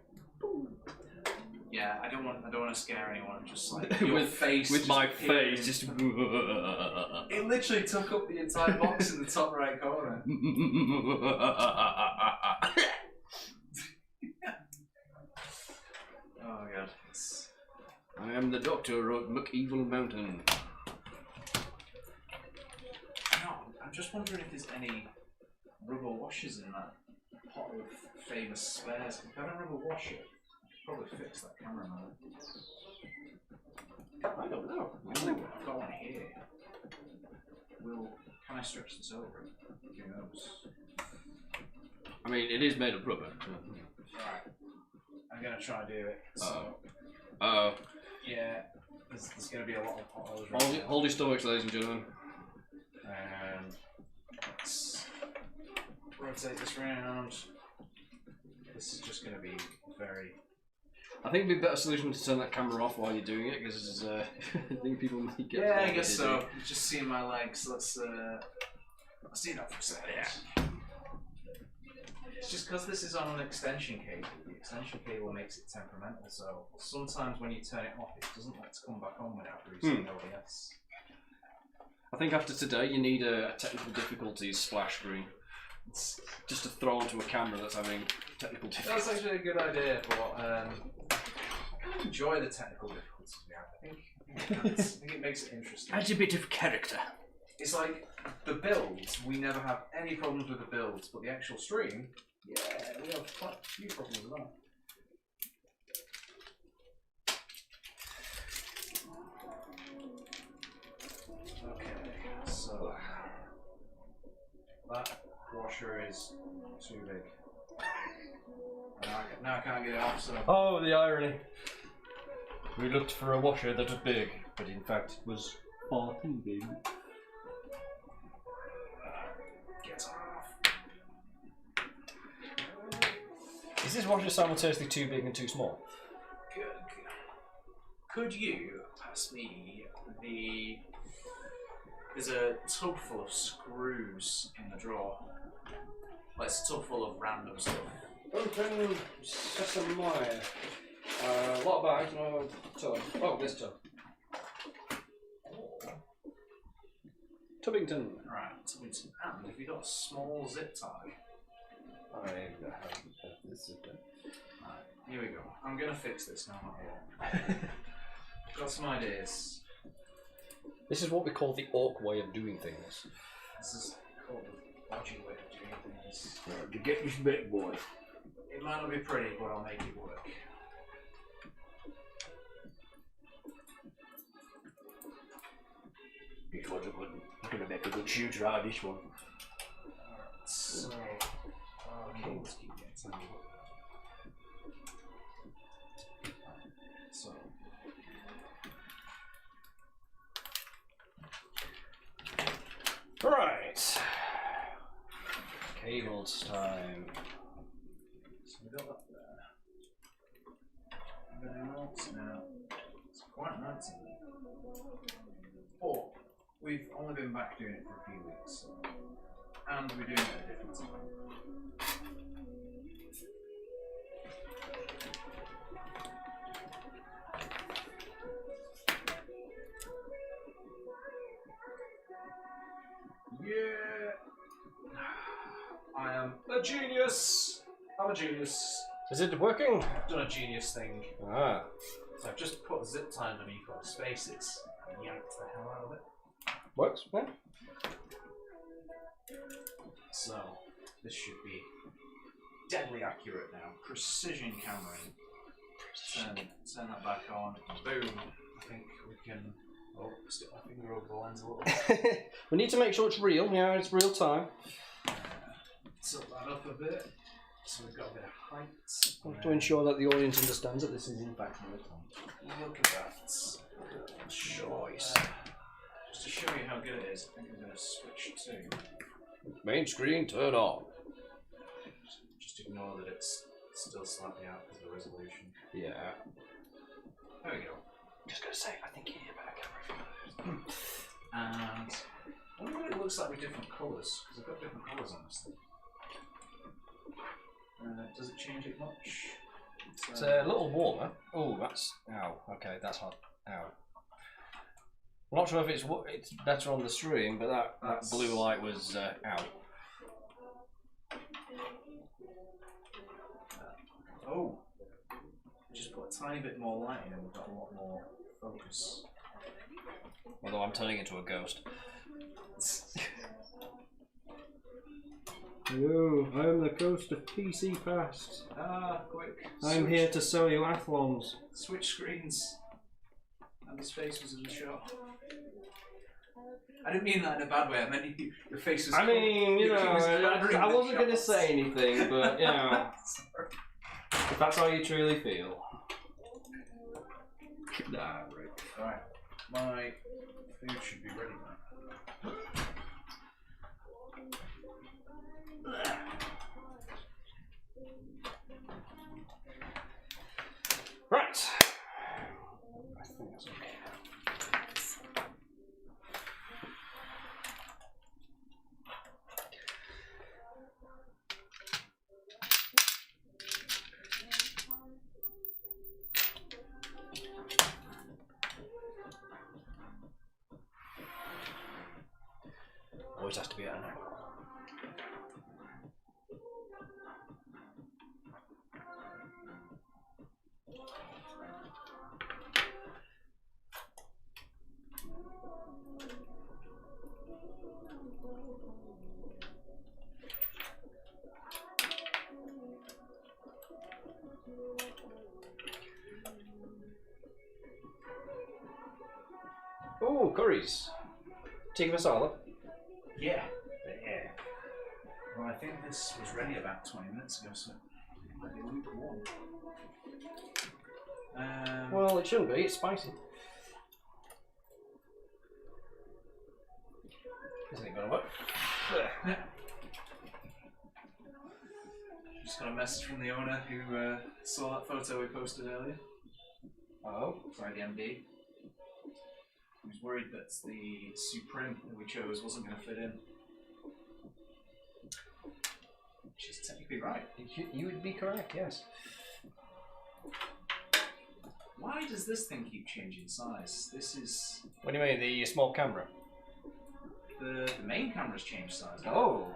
Speaker 1: Yeah, I don't want to scare anyone. Just like your face
Speaker 2: with
Speaker 1: just
Speaker 2: my
Speaker 1: appearing.
Speaker 2: face, just.
Speaker 1: It literally took up the entire box in the top right corner. Oh god.
Speaker 2: I am the doctor of McEvil Mountain.
Speaker 1: No, I'm just wondering if there's any rubber washers in that pot of famous spares. If I had a rubber washer, I could probably fix that camera now.
Speaker 2: I don't know.
Speaker 1: I've got one here. Can I stretch this over? Who knows?
Speaker 2: I mean, it is made of rubber.
Speaker 1: Right. I'm gonna try and do it. So, yeah, there's gonna be a lot of potholes.
Speaker 2: Hold your stomachs, ladies and gentlemen.
Speaker 1: And let's rotate this round. This is just gonna be very.
Speaker 2: I think it'd be a better solution to turn that camera off while you're doing it, because I think people might get.
Speaker 1: Yeah, I guess so. You're just seeing my legs. Let's see that for a second.
Speaker 2: Yeah.
Speaker 1: It's just because this is on an extension cable. The extension cable makes it temperamental, so sometimes when you turn it off, it doesn't let it come back on without resetting OBS.
Speaker 2: I think after today, you need a technical difficulties splash screen. It's just to throw onto a camera that's having technical difficulties.
Speaker 1: That's actually a good idea, but I kind of enjoy the technical difficulties we have. I think it makes it interesting.
Speaker 2: Adds a bit of character.
Speaker 1: It's like the builds, we never have any problems with the builds, but the actual stream, yeah, we have quite a few problems with that. Okay, so that washer is too big. Now I can't get it off, so.
Speaker 2: Oh, the irony. We looked for a washer that was big, but in fact it was far too big.
Speaker 1: Get off.
Speaker 2: Is this washer simultaneously too big and too small?
Speaker 1: Could you pass me the... There's a tub full of screws in the drawer. Like, it's a tub full of random stuff.
Speaker 2: Open sesame. What bags? No tub. Oh, this tub. Tubbington.
Speaker 1: Right, Tubbington. And have you got a small zip tie?
Speaker 2: I have this zip tie.
Speaker 1: Right, here we go. I'm gonna fix this now, not here. Got some ideas.
Speaker 2: This is what we call the orc way of doing things.
Speaker 1: This is called the dodgy way of doing things.
Speaker 2: To get this bit, boy.
Speaker 1: It might not be pretty, but I'll make it work.
Speaker 2: This one's gonna make a good shooter out of this one.
Speaker 1: Alright, so... Okay, let's keep getting some. So...
Speaker 2: Right. Cables time.
Speaker 1: So we got that there. Everything else now. It's quite nice in there. But we've only been back doing it for a few weeks, so. And we're doing it at a different time. Yeah! I am a genius! I'm a genius.
Speaker 2: Is it working?
Speaker 1: I've done a genius thing.
Speaker 2: Ah.
Speaker 1: So I've just put a zip tie underneath all the spaces and yanked the hell out of it.
Speaker 2: Works? Yeah.
Speaker 1: So, this should be deadly accurate now. Precision cameraing. Turn that back on. Boom. I think we can. Oh, stick my finger over the lens a little bit.
Speaker 2: We need to make sure it's real. Yeah, it's real time.
Speaker 1: Tilt that up a bit. So we've got a bit of height.
Speaker 2: We have to ensure that the audience understands that this is in fact real time.
Speaker 1: Look at that. Choice. Just to show you how good it is, I think I'm going to switch to.
Speaker 2: Main screen, turn on.
Speaker 1: Just ignore that it's still slightly out because of the resolution.
Speaker 2: Yeah.
Speaker 1: There we go.
Speaker 2: I'm just going to say, I think you need a better camera.
Speaker 1: And I wonder what it looks like with different colours, because I've got different colours on this thing. Does it change it much?
Speaker 2: It's a little warmer. Oh, that's... Ow. Okay, that's hot. Ow. I'm not sure if it's better on the stream, but that blue light was... ow.
Speaker 1: Oh. Just put a tiny bit more light in and we've got a lot more focus.
Speaker 2: Although I'm turning into a ghost. Hello, I am the ghost of PC Past.
Speaker 1: Ah, quick.
Speaker 2: I'm here to sell you Athlons.
Speaker 1: Switch screens. And his face was in the shot. I didn't mean that in a bad way, I meant your face was...
Speaker 2: I mean, you know, I wasn't going to say anything, but, you know, if that's how you truly feel. Nah, right.
Speaker 1: Alright, my food should be ready now.
Speaker 2: Right. I think that's okay. Always has to be at an angle. Oh, curries. Tikka masala.
Speaker 1: Yeah. Yeah. Well, I think this was ready about 20 minutes ago, so it might be lukewarm.
Speaker 2: Well, it shouldn't be. It's spicy. Isn't it going to work?
Speaker 1: Just got a message from the owner who saw that photo we posted earlier.
Speaker 2: Oh.
Speaker 1: Sorry, the MD. He was worried that the Supreme that we chose wasn't going to fit in. Which is technically right.
Speaker 2: You would be correct, yes.
Speaker 1: Why does this thing keep changing size? This is...
Speaker 2: What do you mean, the small camera?
Speaker 1: The main camera's changed size.
Speaker 2: Oh.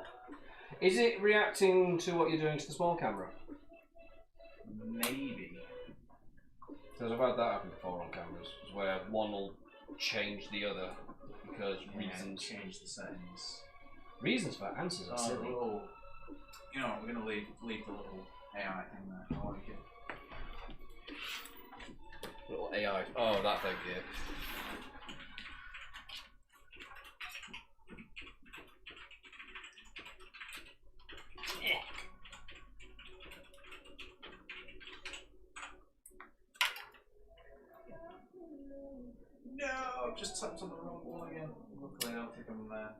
Speaker 2: Is it reacting to what you're doing to the small camera?
Speaker 1: Maybe.
Speaker 2: Because I've had that happen before on cameras, where one will change the other because reasons.
Speaker 1: Change the settings.
Speaker 2: Reasons for answers are silly.
Speaker 1: Little, you know, we're going to leave the little AI thing there. I like it.
Speaker 2: Little AI. Oh, that thing, yeah.
Speaker 1: No, I've just tapped on the wrong wall again. Luckily, I don't think I'm there.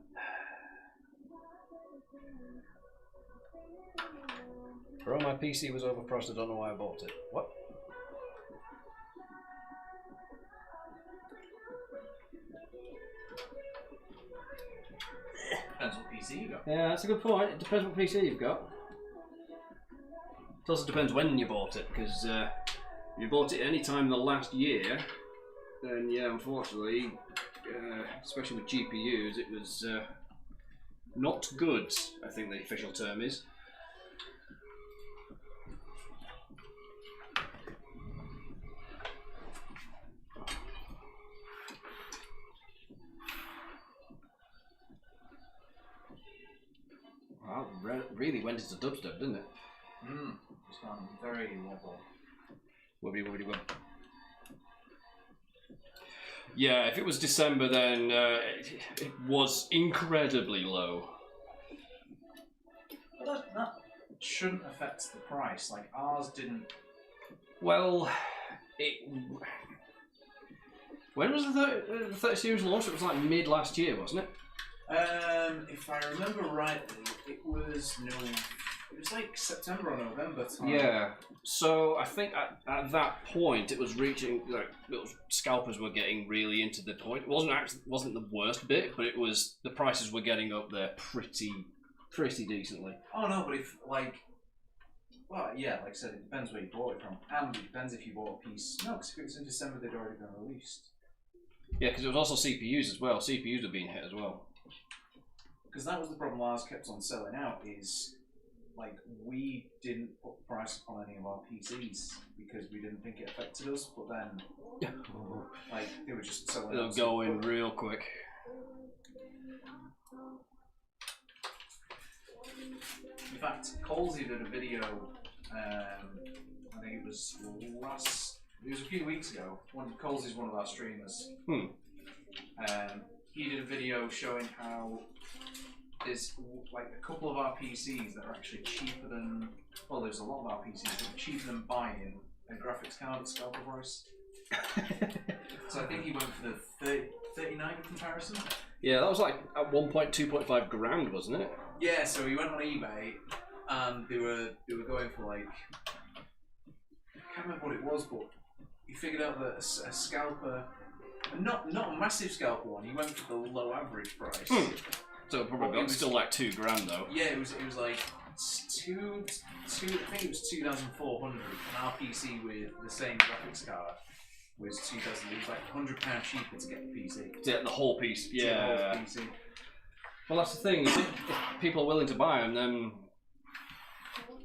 Speaker 2: Bro, my PC was overpriced. I don't know why I bought it. What?
Speaker 1: Depends what PC you got.
Speaker 2: Yeah, that's a good point. It depends what PC you've got. It also depends when you bought it, because if you bought it any time in the last year, then yeah, unfortunately, especially with GPUs, it was not good, I think the official term is. Well, really went into dubstep, didn't it?
Speaker 1: Just gone very wobble.
Speaker 2: Wobbly, wobbly, wobbly. Yeah, if it was December, then it was incredibly low.
Speaker 1: But that shouldn't affect the price. Like, ours didn't.
Speaker 2: Well, when was the 30 series launch? It was like mid last year, wasn't it?
Speaker 1: If I remember rightly, it was like September or November time.
Speaker 2: Yeah. So I think at that point it was reaching, like, scalpers were getting really into the point. It wasn't the worst bit, but it was, the prices were getting up there pretty decently.
Speaker 1: Oh no, but if like, well, yeah, like I said, it depends where you bought it from, and it depends if you bought a piece. No, because if it was in December, they'd already been released.
Speaker 2: Yeah, because it was also CPUs as well. CPUs were being hit as well.
Speaker 1: Because that was the problem ours kept on selling out, is like we didn't put the price on any of our PCs because we didn't think it affected us, but then like they were just selling
Speaker 2: It'll
Speaker 1: out.
Speaker 2: go in real quick.
Speaker 1: In fact, Colsey did a video, I think it was a few weeks ago. Colsey's one of our streamers. He did a video showing how there's like a couple of our PCs that are actually cheaper than, well, there's a lot of our PCs that are cheaper than buying a graphics card at scalper price. So I think he went for the 39 comparison.
Speaker 2: Yeah, that was like at one point 2.5 grand, wasn't it?
Speaker 1: Yeah, so he went on eBay and they were going for like, I can't remember what it was, but he figured out that a scalper, not a massive scalper one, he went for the low average price.
Speaker 2: So probably still like 2 grand though.
Speaker 1: Yeah, it was like I think it was 2,400, and our PC with the same graphics card was 2,000. It was like £100 cheaper to get the PC.
Speaker 2: To get the whole piece,
Speaker 1: To get the whole PC.
Speaker 2: Well, that's the thing. If people are willing to buy them, then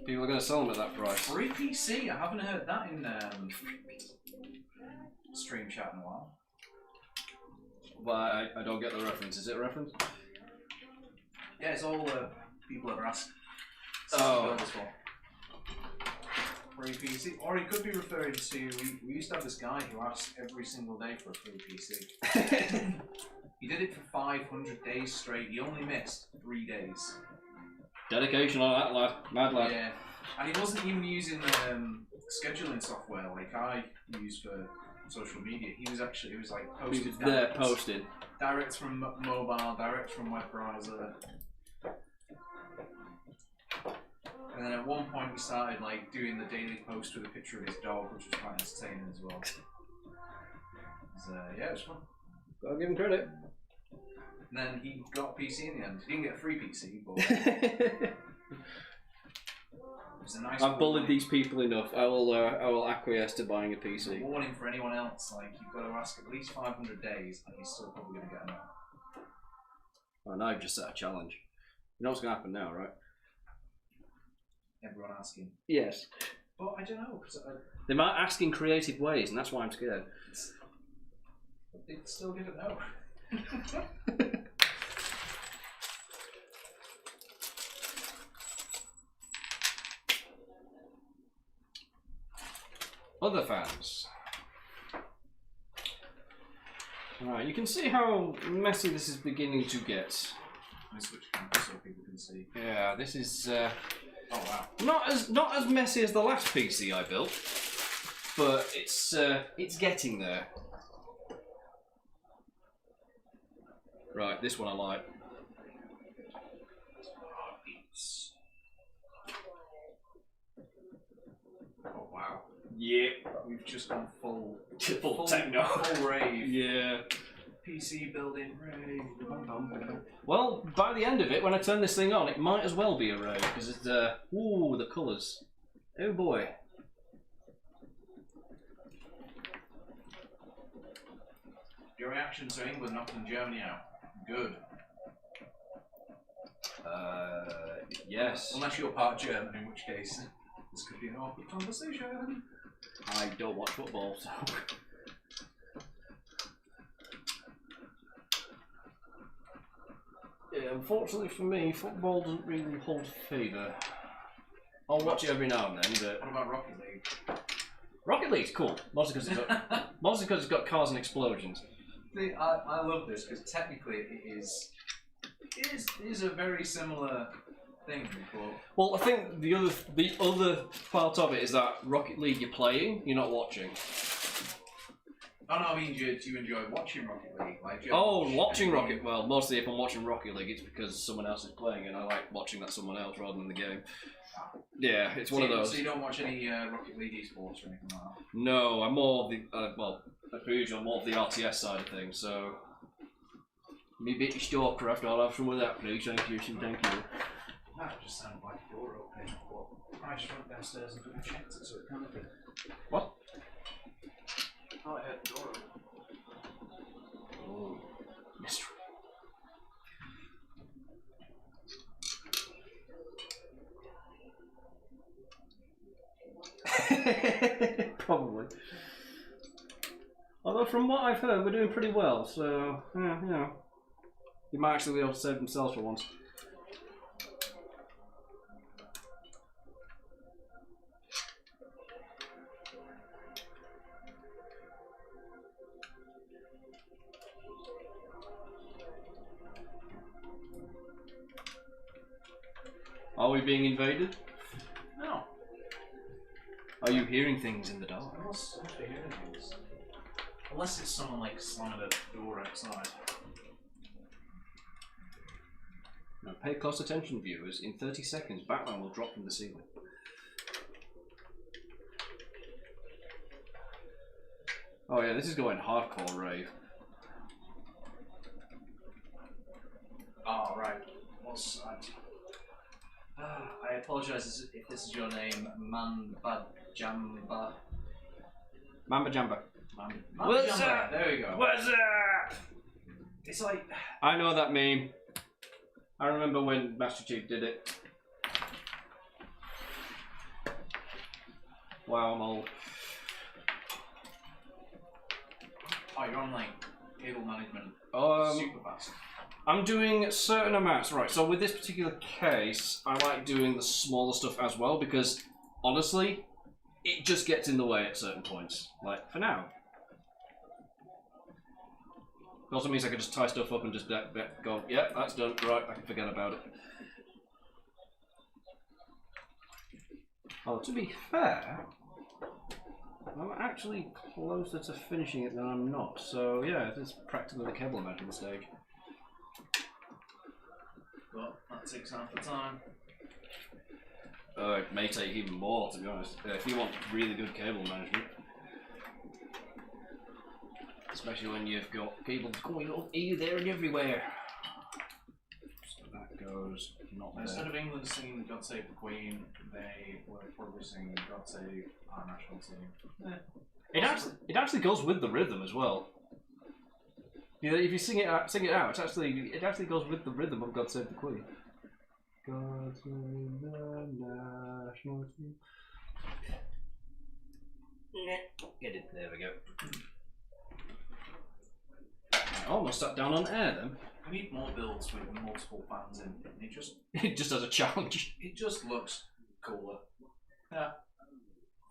Speaker 2: people are going to sell them at that price.
Speaker 1: Free PC? I haven't heard that in stream chat in a while.
Speaker 2: Well, I don't get the reference. Is it a reference?
Speaker 1: Yeah, it's all people ever ask.
Speaker 2: Oh.
Speaker 1: Free PC. Or he could be referring to, we used to have this guy who asked every single day for a free PC. He did it for 500 days straight. He only missed 3 days.
Speaker 2: Dedication on that lad. Mad lad.
Speaker 1: Yeah. And he wasn't even using scheduling software like I use for social media. He was like posted.
Speaker 2: He was posted.
Speaker 1: Direct from mobile, direct from web browser. And then at one point we started like doing the daily post with a picture of his dog, which was quite entertaining as well. Yeah, it was fun.
Speaker 2: Gotta give him credit.
Speaker 1: And then he got a PC in the end. He didn't get a free PC, but it was a nice.
Speaker 2: I've bullied these people enough. I will acquiesce to buying a
Speaker 1: It's a
Speaker 2: PC.
Speaker 1: warning for anyone else. Like you've got to ask at least 500 days, and you're still probably going to get enough.
Speaker 2: Oh, now I've just set a challenge. You know what's going to happen now, right?
Speaker 1: Everyone asking.
Speaker 2: Yes.
Speaker 1: But I don't know. Cause
Speaker 2: They might ask in creative ways, and that's why I'm scared.
Speaker 1: they still didn't know.
Speaker 2: Other fans. Alright, you can see how messy this is beginning to get.
Speaker 1: Let me switch cameras so people can see.
Speaker 2: Yeah, this is
Speaker 1: Oh wow.
Speaker 2: not as messy as the last PC I built, but it's getting there. Right, this one I like.
Speaker 1: Oh wow.
Speaker 2: Yeah,
Speaker 1: We've just gone full
Speaker 2: techno.
Speaker 1: Full rave.
Speaker 2: Yeah.
Speaker 1: PC building rave.
Speaker 2: Well, by the end of it, when I turn this thing on, it might as well be a rave because it's ooh, the colours. Oh boy.
Speaker 1: Your reaction to England knocking Germany out? Good.
Speaker 2: Yes.
Speaker 1: Unless you're part German, in which case this could be an awkward conversation.
Speaker 2: I don't watch football, so. Yeah, unfortunately for me, football doesn't really hold favour. I'll watch it every now and then, but
Speaker 1: What about Rocket League?
Speaker 2: Rocket League's cool. Mostly because it's got cars and explosions.
Speaker 1: See, I love this because technically it is a very similar thing. But
Speaker 2: Well, I think the other part of it is that Rocket League you're playing, you're not watching.
Speaker 1: oh no, I mean, do you enjoy watching Rocket League? Like, do you
Speaker 2: Watching Rocket. Well, mostly if I'm watching Rocket League, it's because someone else is playing, and I like watching that someone else rather than the game. Yeah, it's one of those.
Speaker 1: So you don't watch any Rocket League esports or anything like that?
Speaker 2: No, I'm more of the as per usual, I'm more of the RTS side of things. So, me bit of StarCraft, I'll have some of that, please. Thank you, thank you.
Speaker 1: That just sounded like a door opening. But I just went downstairs and double checked it, so it kind of did.
Speaker 2: What?
Speaker 1: Oh, I heard the door open.
Speaker 2: Oh, mystery. Probably. Although from what I've heard, we're doing pretty well, so yeah, you know, you might actually be able to save themselves for once. Are we being invaded?
Speaker 1: No.
Speaker 2: Are you hearing things in the dark?
Speaker 1: I'm not supposed to hear things. Unless it's someone like slamming a door outside.
Speaker 2: Now pay close attention, viewers. In 30 seconds, Batman will drop from the ceiling. Oh yeah, this is going hardcore rave.
Speaker 1: Oh, right. What's that? I apologise if this is your name, Mamba Jamba.
Speaker 2: Mamba Jamba.
Speaker 1: Mamba
Speaker 2: What's
Speaker 1: Jamba.
Speaker 2: up?
Speaker 1: There we go.
Speaker 2: What's up?
Speaker 1: It's like.
Speaker 2: I know that meme. I remember when Master Chief did it. Wow, I'm old.
Speaker 1: Oh, you're on like cable management. Super fast.
Speaker 2: I'm doing certain amounts, right, so with this particular case, I like doing the smaller stuff as well, because, honestly, it just gets in the way at certain points. Like, for now. It also means I can just tie stuff up and just go, yeah, that's done, right, I can forget about it. Oh, to be fair, I'm actually closer to finishing it than I'm not, so yeah, it is practically the cable management stage.
Speaker 1: But that takes half the time.
Speaker 2: It may take even more, to be honest, if you want really good cable management. Especially when you've got cables going up here, there and everywhere. So that goes not there.
Speaker 1: Instead of England singing God Save the Queen, they were probably singing God Save Our National Team.
Speaker 2: It actually goes with the rhythm as well. You know, if you sing it out, it actually goes with the rhythm of God Save the Queen. God Save the National Team. Get it, there we go. I almost sat down on air then.
Speaker 1: We need more builds with multiple fans in.
Speaker 2: It just as a challenge.
Speaker 1: It just looks cooler. Yeah.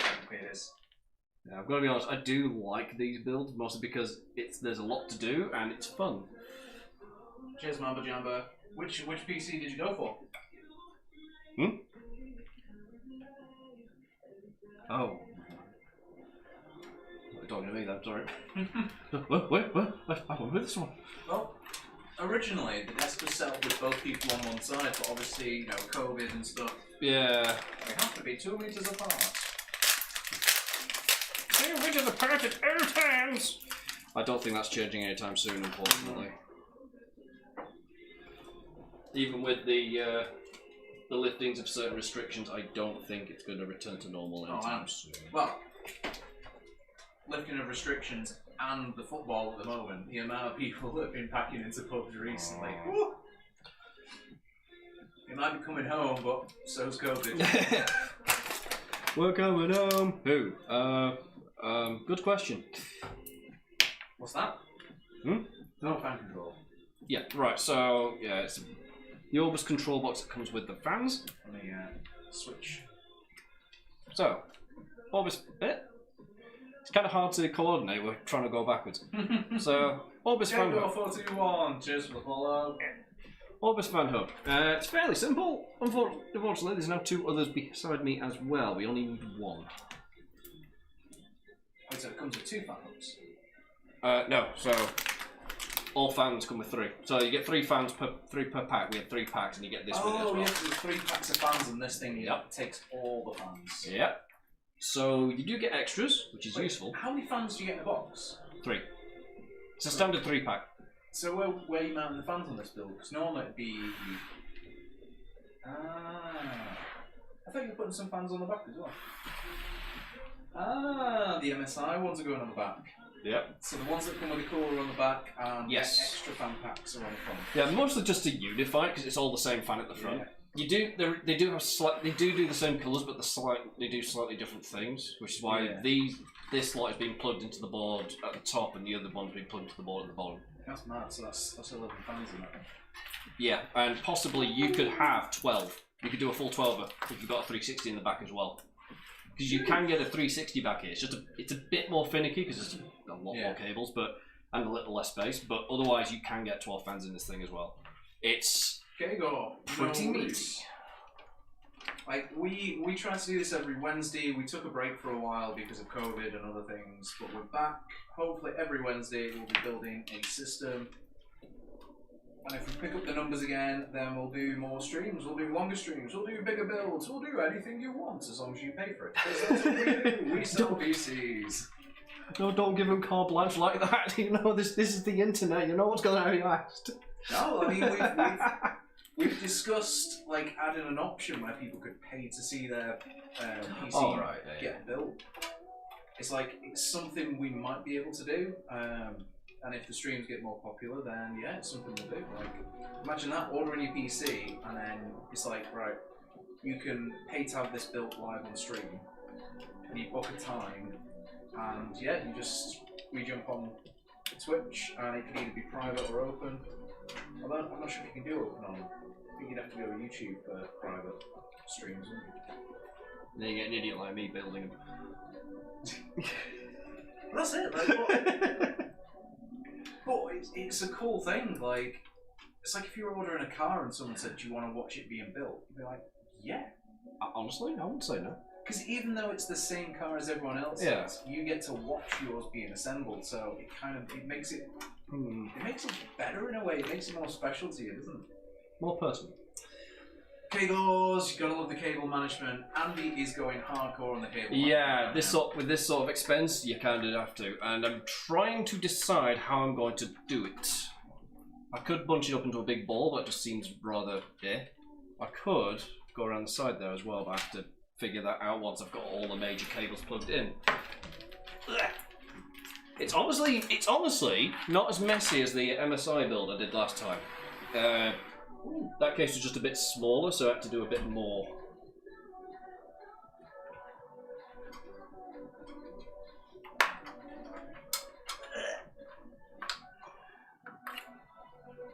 Speaker 1: Okay, it is.
Speaker 2: Yeah, I've got to be honest, I do like these builds, mostly because there's a lot to do and it's fun.
Speaker 1: Cheers, Mamba Jamba. Which PC did you go for?
Speaker 2: Hmm? Oh. You're talking to me then, sorry. Wait, I went with this one.
Speaker 1: Well, originally the desk was set up with both people on one side, but obviously, you know, COVID and stuff.
Speaker 2: Yeah.
Speaker 1: They have to be 2 meters apart.
Speaker 2: 2 meters apart at all times! I don't think that's changing anytime soon, unfortunately. Even with the liftings of certain restrictions, I don't think it's going to return to normal anytime soon.
Speaker 1: Well, lifting of restrictions and the football at the moment, the amount of people that have been packing into pubs recently. Woo! They might be coming home, but so's COVID.
Speaker 2: We're coming home. Who? Good question.
Speaker 1: What's that? No, fan control.
Speaker 2: Yeah, right, so, yeah, it's the Orbis control box that comes with the fans.
Speaker 1: Let me switch
Speaker 2: So, Orbis bit. It's kind of hard to coordinate. We're trying to go backwards. So, Orbis Fan
Speaker 1: Go
Speaker 2: Hub.
Speaker 1: 421. Cheers for the follow.
Speaker 2: Orbis Fan Hub. It's fairly simple. Unfortunately, there's now 2 others beside me as well. We only need 1.
Speaker 1: Wait, so it comes with 2 fan hubs?
Speaker 2: No. So, all fans come with 3. So you get 3 fans per pack. We have 3 packs, and you get this with it as well.
Speaker 1: Oh, yeah, there's 3 packs of fans, and this thing takes all the fans.
Speaker 2: Yep. So you do get extras, which is useful.
Speaker 1: How many fans do you get in a box?
Speaker 2: 3. It's a standard 3 pack.
Speaker 1: So where are you mounting the fans on this build? Because normally it'd be... I thought you were putting some fans on the back as well. The MSI ones are going on the back.
Speaker 2: Yep.
Speaker 1: So the ones that come with the cooler on the back and
Speaker 2: Yes.
Speaker 1: extra fan packs are on the front.
Speaker 2: Yeah, mostly just to unify it because it's all the same fan at the front.
Speaker 1: Yeah.
Speaker 2: They do do the same colours, but they do slightly different things, which is why this lot is being plugged into the board at the top, and the other one's being plugged into the board at the bottom.
Speaker 1: That's mad. So that's 11 fans in that.
Speaker 2: Yeah, and possibly you could have 12. You could do a full 12er if you've got a 360 in the back as well. Because you can get a 360 back here. It's a bit more finicky because there's a lot more cables, and a little less space. But otherwise, you can get 12 fans in this thing as well. It's pretty meaty.
Speaker 1: Like we try to do this every Wednesday. We took a break for a while because of COVID and other things, but we're back. Hopefully every Wednesday we'll be building a system. And if we pick up the numbers again, then we'll do more streams, we'll do longer streams, we'll do bigger builds, we'll do anything you want as long as you pay for it. Because that's what we do. We sell PCs.
Speaker 2: No, don't give them carte blanche like that. You know, this is the internet. You know what's going to be asked.
Speaker 1: No, I mean we've discussed like adding an option where people could pay to see their PC get built. It's like it's something we might be able to do. And if the streams get more popular, then yeah, it's something we'll do. Like, imagine that, ordering your PC, and then it's like, right, you can pay to have this built live on stream, and you book a time, and yeah, we jump on Twitch, and it can either be private or open. Although I'm not sure if you can do open on. I think you'd have to go to YouTube for private streams.
Speaker 2: Then you get an idiot like me building them.
Speaker 1: That's it. Like, but it's a cool thing. Like, it's like if you were ordering a car and someone said, "Do you want to watch it being built?" You'd be like, "Yeah."
Speaker 2: Honestly, I wouldn't say no.
Speaker 1: Because even though it's the same car as everyone else's, you get to watch yours being assembled. So it makes it better in a way. It makes it more special to you, doesn't it?
Speaker 2: More personal.
Speaker 1: Cables, you gotta love the cable management. Andy is going hardcore on the cable.
Speaker 2: Yeah, with this sort of expense, you kind of have to. And I'm trying to decide how I'm going to do it. I could bunch it up into a big ball, but it just seems rather I could go around the side there as well, but I have to figure that out once I've got all the major cables plugged in. It's honestly not as messy as the MSI build I did last time. That case was just a bit smaller, so I had to do a bit more.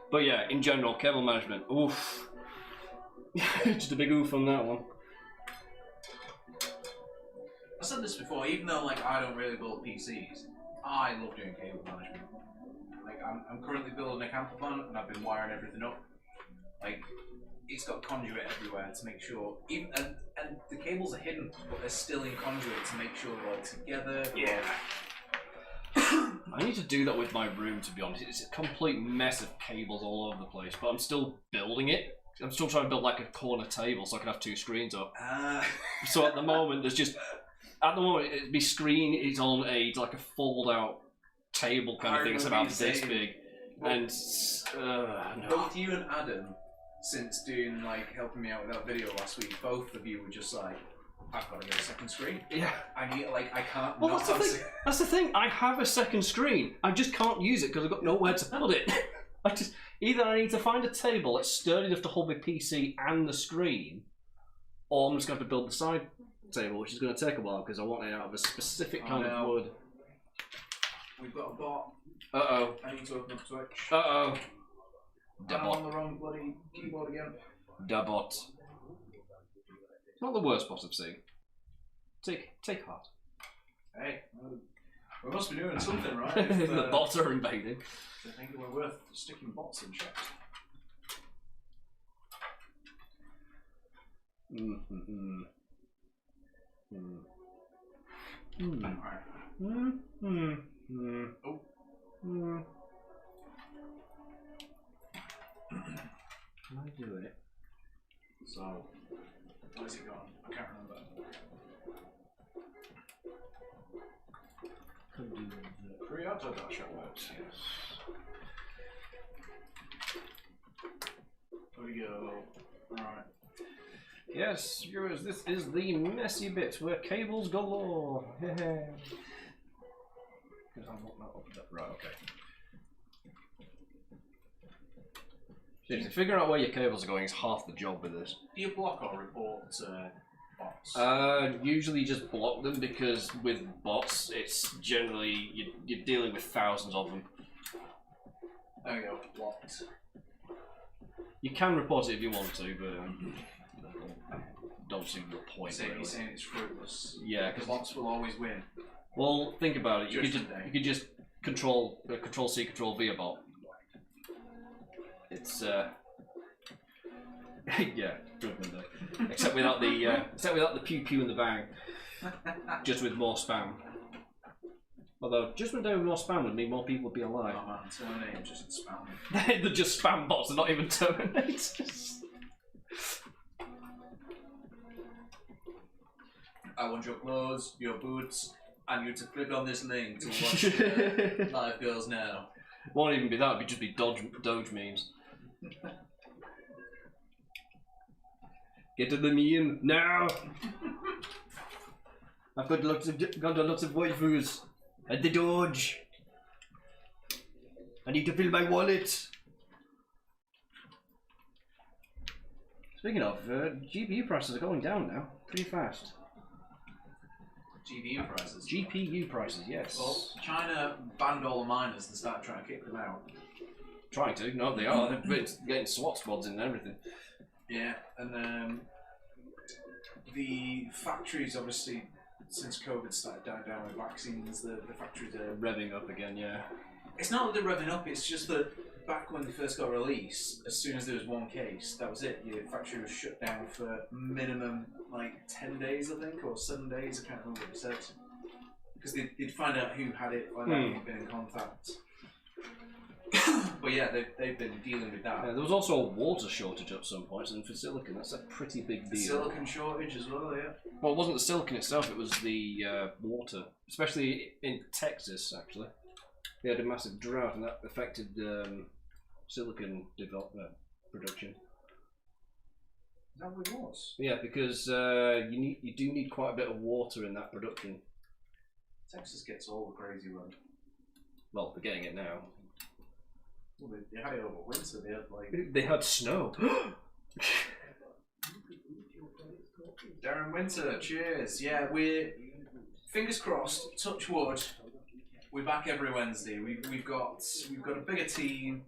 Speaker 2: But yeah, in general, cable management, oof. Just a big oof on that one.
Speaker 1: I said this before, even though like I don't really build PCs, I love doing cable management. Like I'm currently building a camper van and I've been wiring everything up. Like it's got conduit everywhere to make sure, and the cables are hidden, but they're still in conduit to make sure they're all together.
Speaker 2: Yeah. I need to do that with my room, to be honest. It's a complete mess of cables all over the place, but I'm still building it. I'm still trying to build like a corner table so I can have 2 screens up. So at the moment, my screen is on like a fold-out table kind of thing. It's about this big. And no.
Speaker 1: Both you and Adam, since doing like helping me out with that video last week, both of you were just like, I've got to get a second screen.
Speaker 2: Yeah.
Speaker 1: I can't.
Speaker 2: Well, that's the thing. I have a second screen. I just can't use it because I've got nowhere to put it. Either I need to find a table that's sturdy enough to hold my PC and the screen, or I'm just going to have to build the side table, which is going to take a while because I want it out of a specific kind of wood.
Speaker 1: We've got a bot.
Speaker 2: Uh-oh.
Speaker 1: I need to open up Twitch.
Speaker 2: Uh-oh.
Speaker 1: I'm on the wrong bloody keyboard again.
Speaker 2: Da bot. Not the worst bot I've seen. Take heart.
Speaker 1: Hey, we must be doing something right. If,
Speaker 2: The bots are invading.
Speaker 1: I think we're worth sticking bots in check. Alright. Oh.
Speaker 2: Can I do it?
Speaker 1: So, where's it gone? I can't remember. Creator.shopworks, yes. There we go. Alright.
Speaker 2: Yes, viewers, this is the messy bit where cables galore. Because I'm not that opened up. Right, okay. Seriously, figuring out where your cables are going is half the job with this.
Speaker 1: Do you block or report bots?
Speaker 2: Usually just block them because with bots, it's generally you're dealing with thousands of them.
Speaker 1: There we go, blocked.
Speaker 2: You can report it if you want to, but don't see the point.
Speaker 1: You're saying it's fruitless.
Speaker 2: Yeah,
Speaker 1: because bots will always win.
Speaker 2: Well, think about it. You
Speaker 1: Judgment Day.
Speaker 2: could just control C, control V a bot. It's yeah, Judgment Day. Except without the pew pew and the bang. Just with more spam. Although Judgment Day with more spam would mean more people would be alive.
Speaker 1: Oh man, Terminator just spam.
Speaker 2: They're just spam bots. They're not even Terminators.
Speaker 1: I want your clothes, your boots, and you to click on this link to watch Live Girls Now.
Speaker 2: Won't even be that. It'd just be Doge memes. Get to the meme now. I've got lots of waifus and the Doge. I need to fill my wallet. Speaking of, GPU prices are going down now, pretty fast.
Speaker 1: GPU prices.
Speaker 2: GPU prices, yes.
Speaker 1: Well, China banned all the miners and started trying to kick them out.
Speaker 2: Trying to? No, they are. They're getting SWAT squads in and everything.
Speaker 1: Yeah, and the factories, obviously, since COVID started dying down with vaccines, the factories are
Speaker 2: Revving up again, yeah.
Speaker 1: It's not that they're revving up, it's just that back when they first got released, as soon as there was one case, that was it. Your factory was shut down for minimum like 10 days, I think, or 7 days, I can't remember what it said. Because they'd find out who had it, find out who'd been in contact. But yeah, they've been dealing with that.
Speaker 2: Yeah, there was also a water shortage at some point, and for silicon, that's a pretty big deal.
Speaker 1: The silicon shortage as well, yeah.
Speaker 2: Well, it wasn't the silicon itself, it was the water. Especially in Texas, actually. They had a massive drought, and that affected silicon production.
Speaker 1: Is that what it was?
Speaker 2: Yeah, because you do need quite a bit of water in that production.
Speaker 1: Texas gets all the crazy run.
Speaker 2: Well, they're getting it now.
Speaker 1: Well, they had it over winter. They had like
Speaker 2: They had snow.
Speaker 1: Darren Winter, cheers. Yeah, we're fingers crossed. Touch wood. We're back every Wednesday. We've got a bigger team,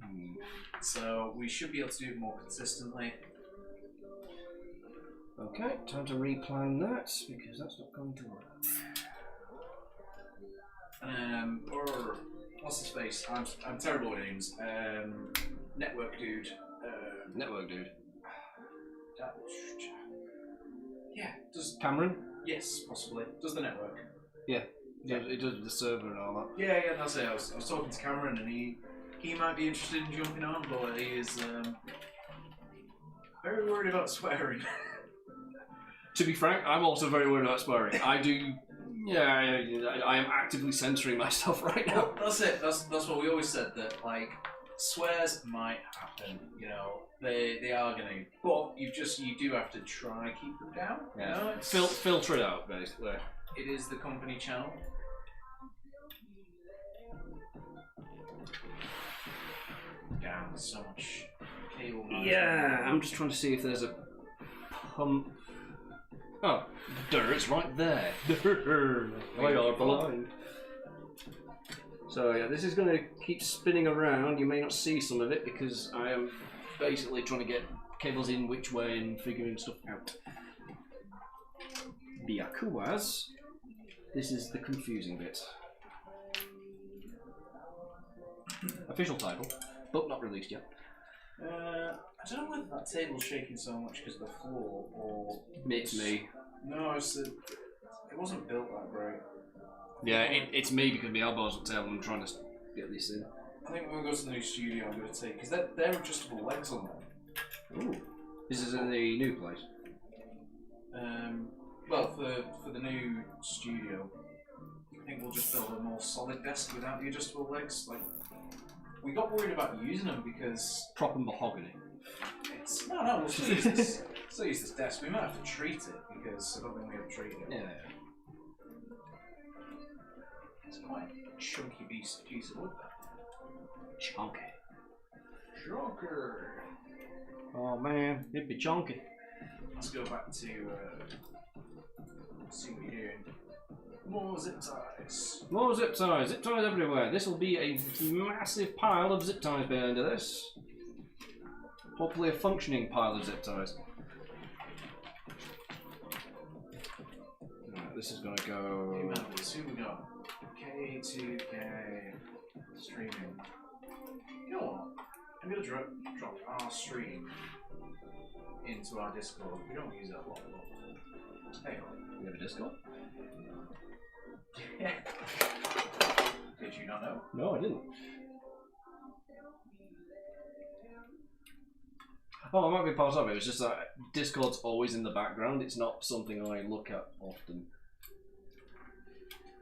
Speaker 1: so we should be able to do it more consistently.
Speaker 2: Okay, time to replan that because that's not going to work.
Speaker 1: Or what's the space? I'm terrible with names. Network dude.
Speaker 2: Network dude.
Speaker 1: Yeah. Does
Speaker 2: Cameron?
Speaker 1: yes, possibly. Does the network?
Speaker 2: Yeah. It does the server and all that.
Speaker 1: Yeah, that's it. I was talking to Cameron, and he might be interested in jumping on, but he is very worried about swearing.
Speaker 2: To be frank, I'm also very worried about swearing. I do. Yeah, I am actively censoring myself right now.
Speaker 1: Well, that's it. That's what we always said, that like swears might happen. You know, they are gonna, but you do have to try and keep them down.
Speaker 2: Yeah.
Speaker 1: You know,
Speaker 2: Filter it out, basically.
Speaker 1: it is the company channel. Damn, there's so much cable.
Speaker 2: Yeah, I'm just trying to see if there's a pump. Oh, it's right there. I are blind. So yeah, this is going to keep spinning around. You may not see some of it because I am basically trying to get cables in which way and figuring stuff out. Byakuwas. This is the confusing bit. Official title, but not released yet.
Speaker 1: I don't know whether that table's shaking so much because of the floor or.
Speaker 2: It's me.
Speaker 1: No, it wasn't built that great.
Speaker 2: Yeah, it's me because my elbows at the table and I'm trying to get this in.
Speaker 1: I think when we go to the new studio, I'm going to take because they're adjustable legs on them.
Speaker 2: Ooh. This is in the new place.
Speaker 1: Well, for the new studio, I think we'll just build a more solid desk without the adjustable legs. Like, we got worried about using them because
Speaker 2: Proper mahogany.
Speaker 1: it's no, we'll still use this. Still use this desk. We might have to treat it because I don't think we have treated it.
Speaker 2: Yeah.
Speaker 1: It's quite a chunky piece of wood.
Speaker 2: Chunky.
Speaker 1: Chunker.
Speaker 2: Oh man, it'd be chunky.
Speaker 1: Let's go back to see what we're doing. More zip ties.
Speaker 2: More zip ties. Zip ties everywhere. This will be a massive pile of zip ties behind this. Hopefully a functioning pile of zip ties. Right, this is going to go...
Speaker 1: New members, who we got? K2K streaming. You know what? I'm going to drop our stream into our Discord. We don't use that a lot. Hang on.
Speaker 2: We have a Discord?
Speaker 1: Did you not know?
Speaker 2: No, I didn't. Oh, it might be part of it. It's just that Discord's always in the background. It's not something I look at often.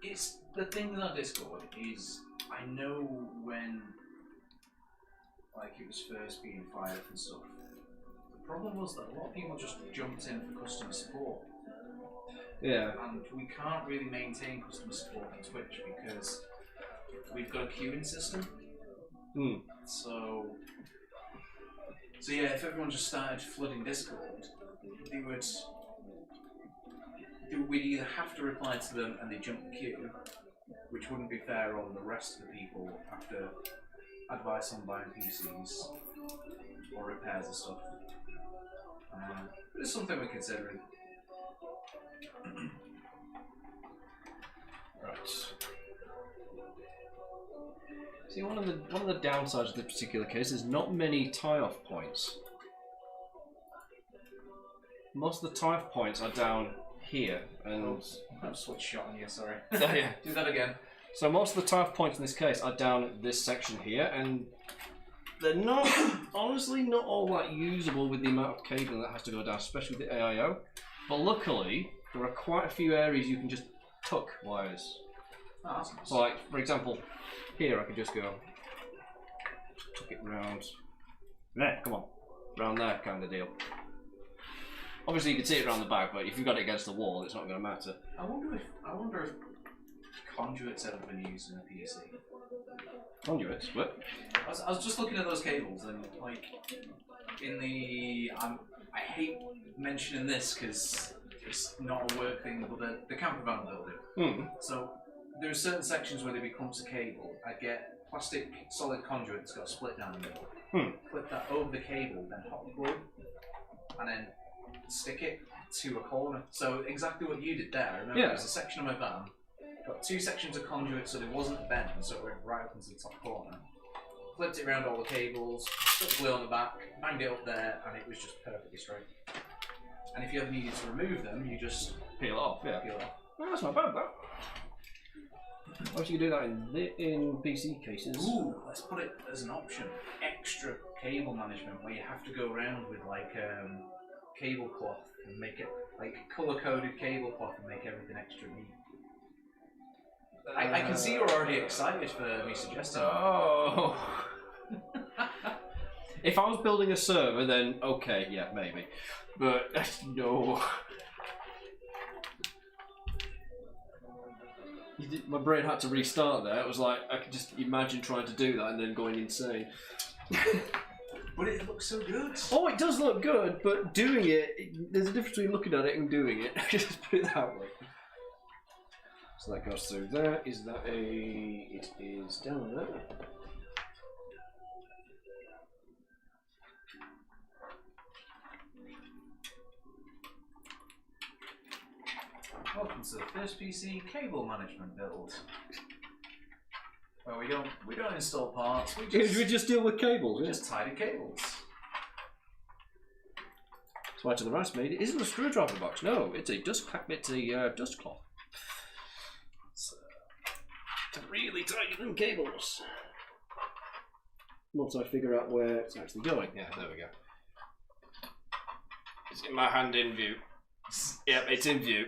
Speaker 1: It's the thing with our Discord is I know when like it was first being fired up and stuff. The problem was that a lot of people just jumped in for customer support.
Speaker 2: Yeah.
Speaker 1: And we can't really maintain customer support on Twitch because we've got a queuing system. So yeah, if everyone just started flooding Discord, we'd either have to reply to them and they jump the queue, which wouldn't be fair on the rest of the people after advice on buying PCs or repairs and stuff. But it's something we're considering.
Speaker 2: Right. See, one of the downsides of this particular case is not many tie-off points. Most of the tie-off points are down here, and
Speaker 1: I've switched shot on you, sorry.
Speaker 2: yeah.
Speaker 1: Do that again.
Speaker 2: So most of the tie-off points in this case are down this section here, and they're not, honestly, not all that usable with the amount of cabling that has to go down, especially with the AIO. But luckily, there are quite a few areas you can just tuck wires.
Speaker 1: Oh, that's nice.
Speaker 2: So, like, for example, here I could just go tuck it round there, come on, round there kind of deal. Obviously, you can see it around the back, but if you've got it against the wall, it's not going to matter.
Speaker 1: I wonder if conduits ever been used in a PC.
Speaker 2: Conduits, what?
Speaker 1: I was just looking at those cables and like in the I hate mentioning this because it's not a work thing, but the camper van building. So there are certain sections where they become a cable. I get plastic solid conduit that's got a split down the middle. Clip that over the cable, then hot plug, and then stick it to a corner. So exactly what you did there. I remember there was a section of my van, got two sections of conduit so there wasn't a bend, so it went right up into the top corner. Flipped it around all the cables, put the glue on the back, banged it up there, and it was just perfectly straight. And if you ever needed to remove them, you just
Speaker 2: peel it off, yeah.
Speaker 1: peel it off.
Speaker 2: Well, that's not bad, that. Obviously, you can do that in PC cases.
Speaker 1: Ooh, let's put it as an option. Extra cable management, where you have to go around with like cable cloth and make it like color-coded cable cloth and make everything extra neat. I can see you're already excited for me suggesting.
Speaker 2: Oh. If I was building a server, then okay, yeah, maybe. But no. My brain had to restart there. It was like I could just imagine trying to do that and then going insane.
Speaker 1: But it looks so good.
Speaker 2: Oh, it does look good, but doing it, there's a difference between looking at it and doing it. Just put it that way. So that goes through there. Is that a... It is down there.
Speaker 1: to the first PC cable management build. Well, we don't install parts. We
Speaker 4: just deal with cables.
Speaker 1: we just tidy cables.
Speaker 4: That's why to the rice made it isn't a screwdriver box. No, it's a dust cloth. To really tighten them cables. Once I figure out where it's actually going. Yeah, there we go. It's in my hand in view. Yep, it's in view.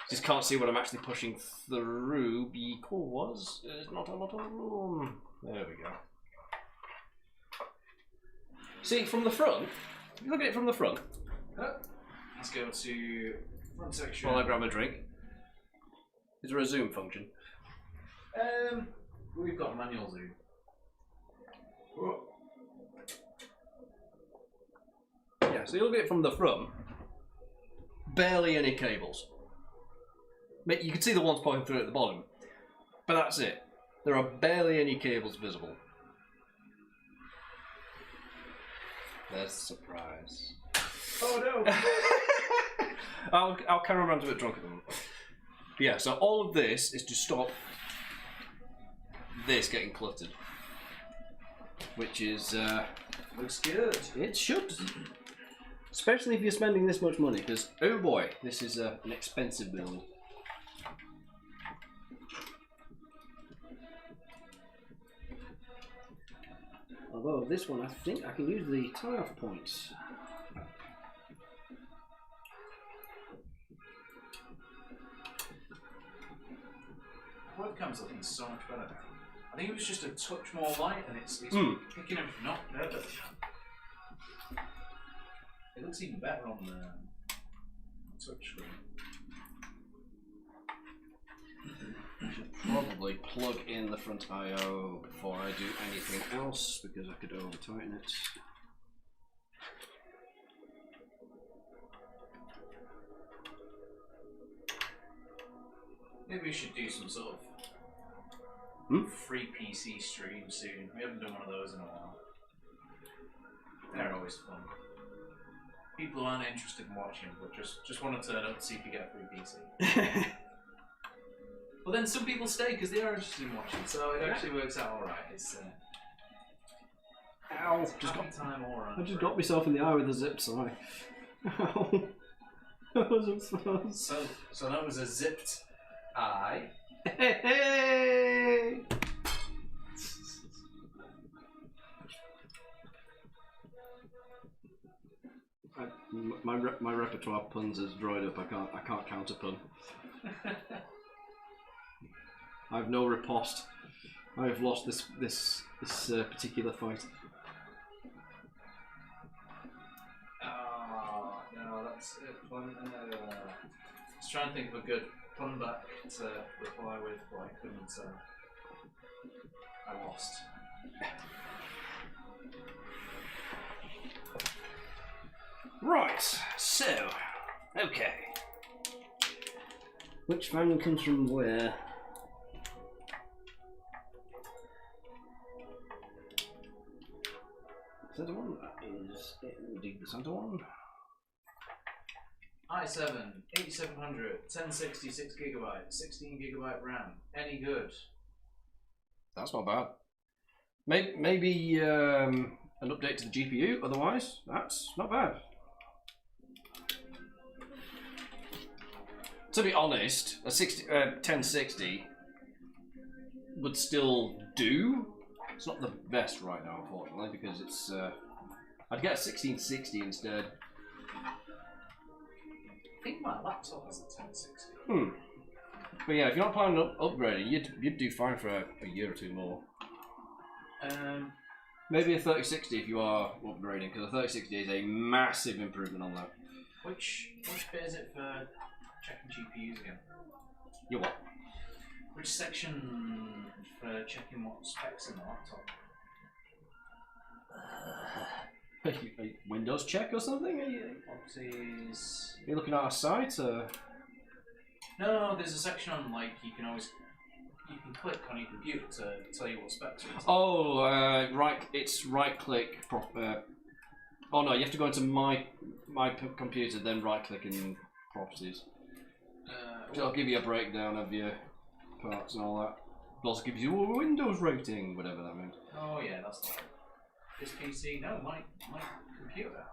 Speaker 4: Just can't see what I'm actually pushing through because there's not a lot of room. There we go. See, from the front, you look at it from the front.
Speaker 1: Let's go to front section.
Speaker 4: While I grab a drink. Is there a zoom function?
Speaker 1: We've got manual zoom.
Speaker 4: Yeah, so you look at it from the front. Barely any cables. You can see the ones pointing through at the bottom, but that's it. There are barely any cables visible. There's a surprise.
Speaker 1: Oh no!
Speaker 4: I'll carry on around a bit drunk at the moment. Yeah, so all of this is to stop this getting cluttered. Which is,
Speaker 1: Looks good.
Speaker 4: it should. Especially if you're spending this much money, because, oh boy, this is an expensive build. Although this one, I think I can use the tie-off points.
Speaker 1: Webcam's looking so much better now. I think it was just a touch more light and it's picking everything up perfect. It looks even better on the touch screen.
Speaker 4: I should probably plug in the front I/O before I do anything else because I could over tighten it.
Speaker 1: Maybe we should do some sort of free PC stream soon. We haven't done one of those in a while. They're always fun. People who aren't interested in watching but just want to turn up and see if you get a free PC. Well, then some people stay because they are interested in watching, so it actually works out alright. It's
Speaker 4: Ow! I just got myself in the eye with a zip tie. Ow! That wasn't fun.
Speaker 1: So that was a zipped eye.
Speaker 4: Hey! My repertoire of puns is dried up. I can't counter pun. I have no riposte. I have lost this particular fight.
Speaker 1: Oh, no, that's it. I was trying to think of a good pun back to reply with, but I couldn't. I lost.
Speaker 4: Right, so, okay. Which fan comes from where? Center one? That is indeed the center one.
Speaker 1: i7, 8700, 1060, 6GB, 16GB RAM. Any good?
Speaker 4: That's not bad. Maybe an update to the GPU, otherwise, that's not bad. To be honest, a 1060 would still do. It's not the best right now, unfortunately, because it's. I'd get a 1660 instead.
Speaker 1: I think my laptop has a 1060.
Speaker 4: But yeah, if you're not planning on upgrading, you'd do fine for a year or two more. Maybe a 3060 if you are upgrading, because a 3060 is a massive improvement on that.
Speaker 1: Which bit is it for checking GPUs again?
Speaker 4: You what?
Speaker 1: Which section for checking what specs in the laptop?
Speaker 4: Windows check or something? Are you looking at our site?
Speaker 1: No, there's a section on you can click on your computer to tell you what specs are.
Speaker 4: Oh, it's right click. Oh no, you have to go into my computer, then right click in properties. I'll give you a breakdown of your parts and all that. It also gives you a Windows rating, whatever that means.
Speaker 1: Oh yeah, that's not this PC. No, my computer.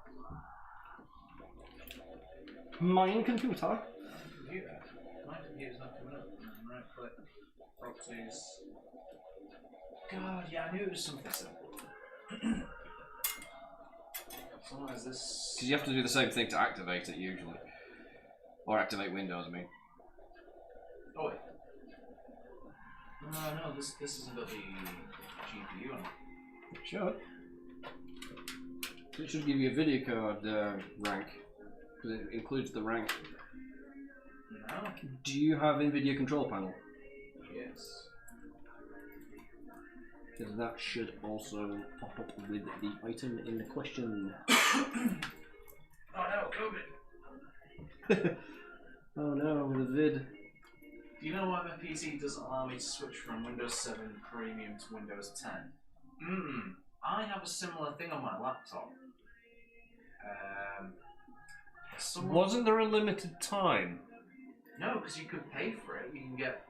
Speaker 4: Mine computer.
Speaker 1: Computer. My computer's not coming up. Right click. Properties. God, yeah, I knew it was something simple. So what is this?
Speaker 4: Because you have to do the same thing to activate it usually. Or activate Windows, I mean.
Speaker 1: Oh wait. No, this isn't got the GPU on it.
Speaker 4: It should. It should give you a video card rank. Because it includes the rank.
Speaker 1: No.
Speaker 4: Do you have NVIDIA control panel?
Speaker 1: Yes.
Speaker 4: Because that should also pop up with the item in the question.
Speaker 1: Oh no, COVID.
Speaker 4: Oh no, with a vid.
Speaker 1: Do you know why my PC doesn't allow me to switch from Windows 7 Premium to Windows 10? I have a similar thing on my laptop.
Speaker 4: Wasn't there a limited time?
Speaker 1: No, because you could pay for it. You can get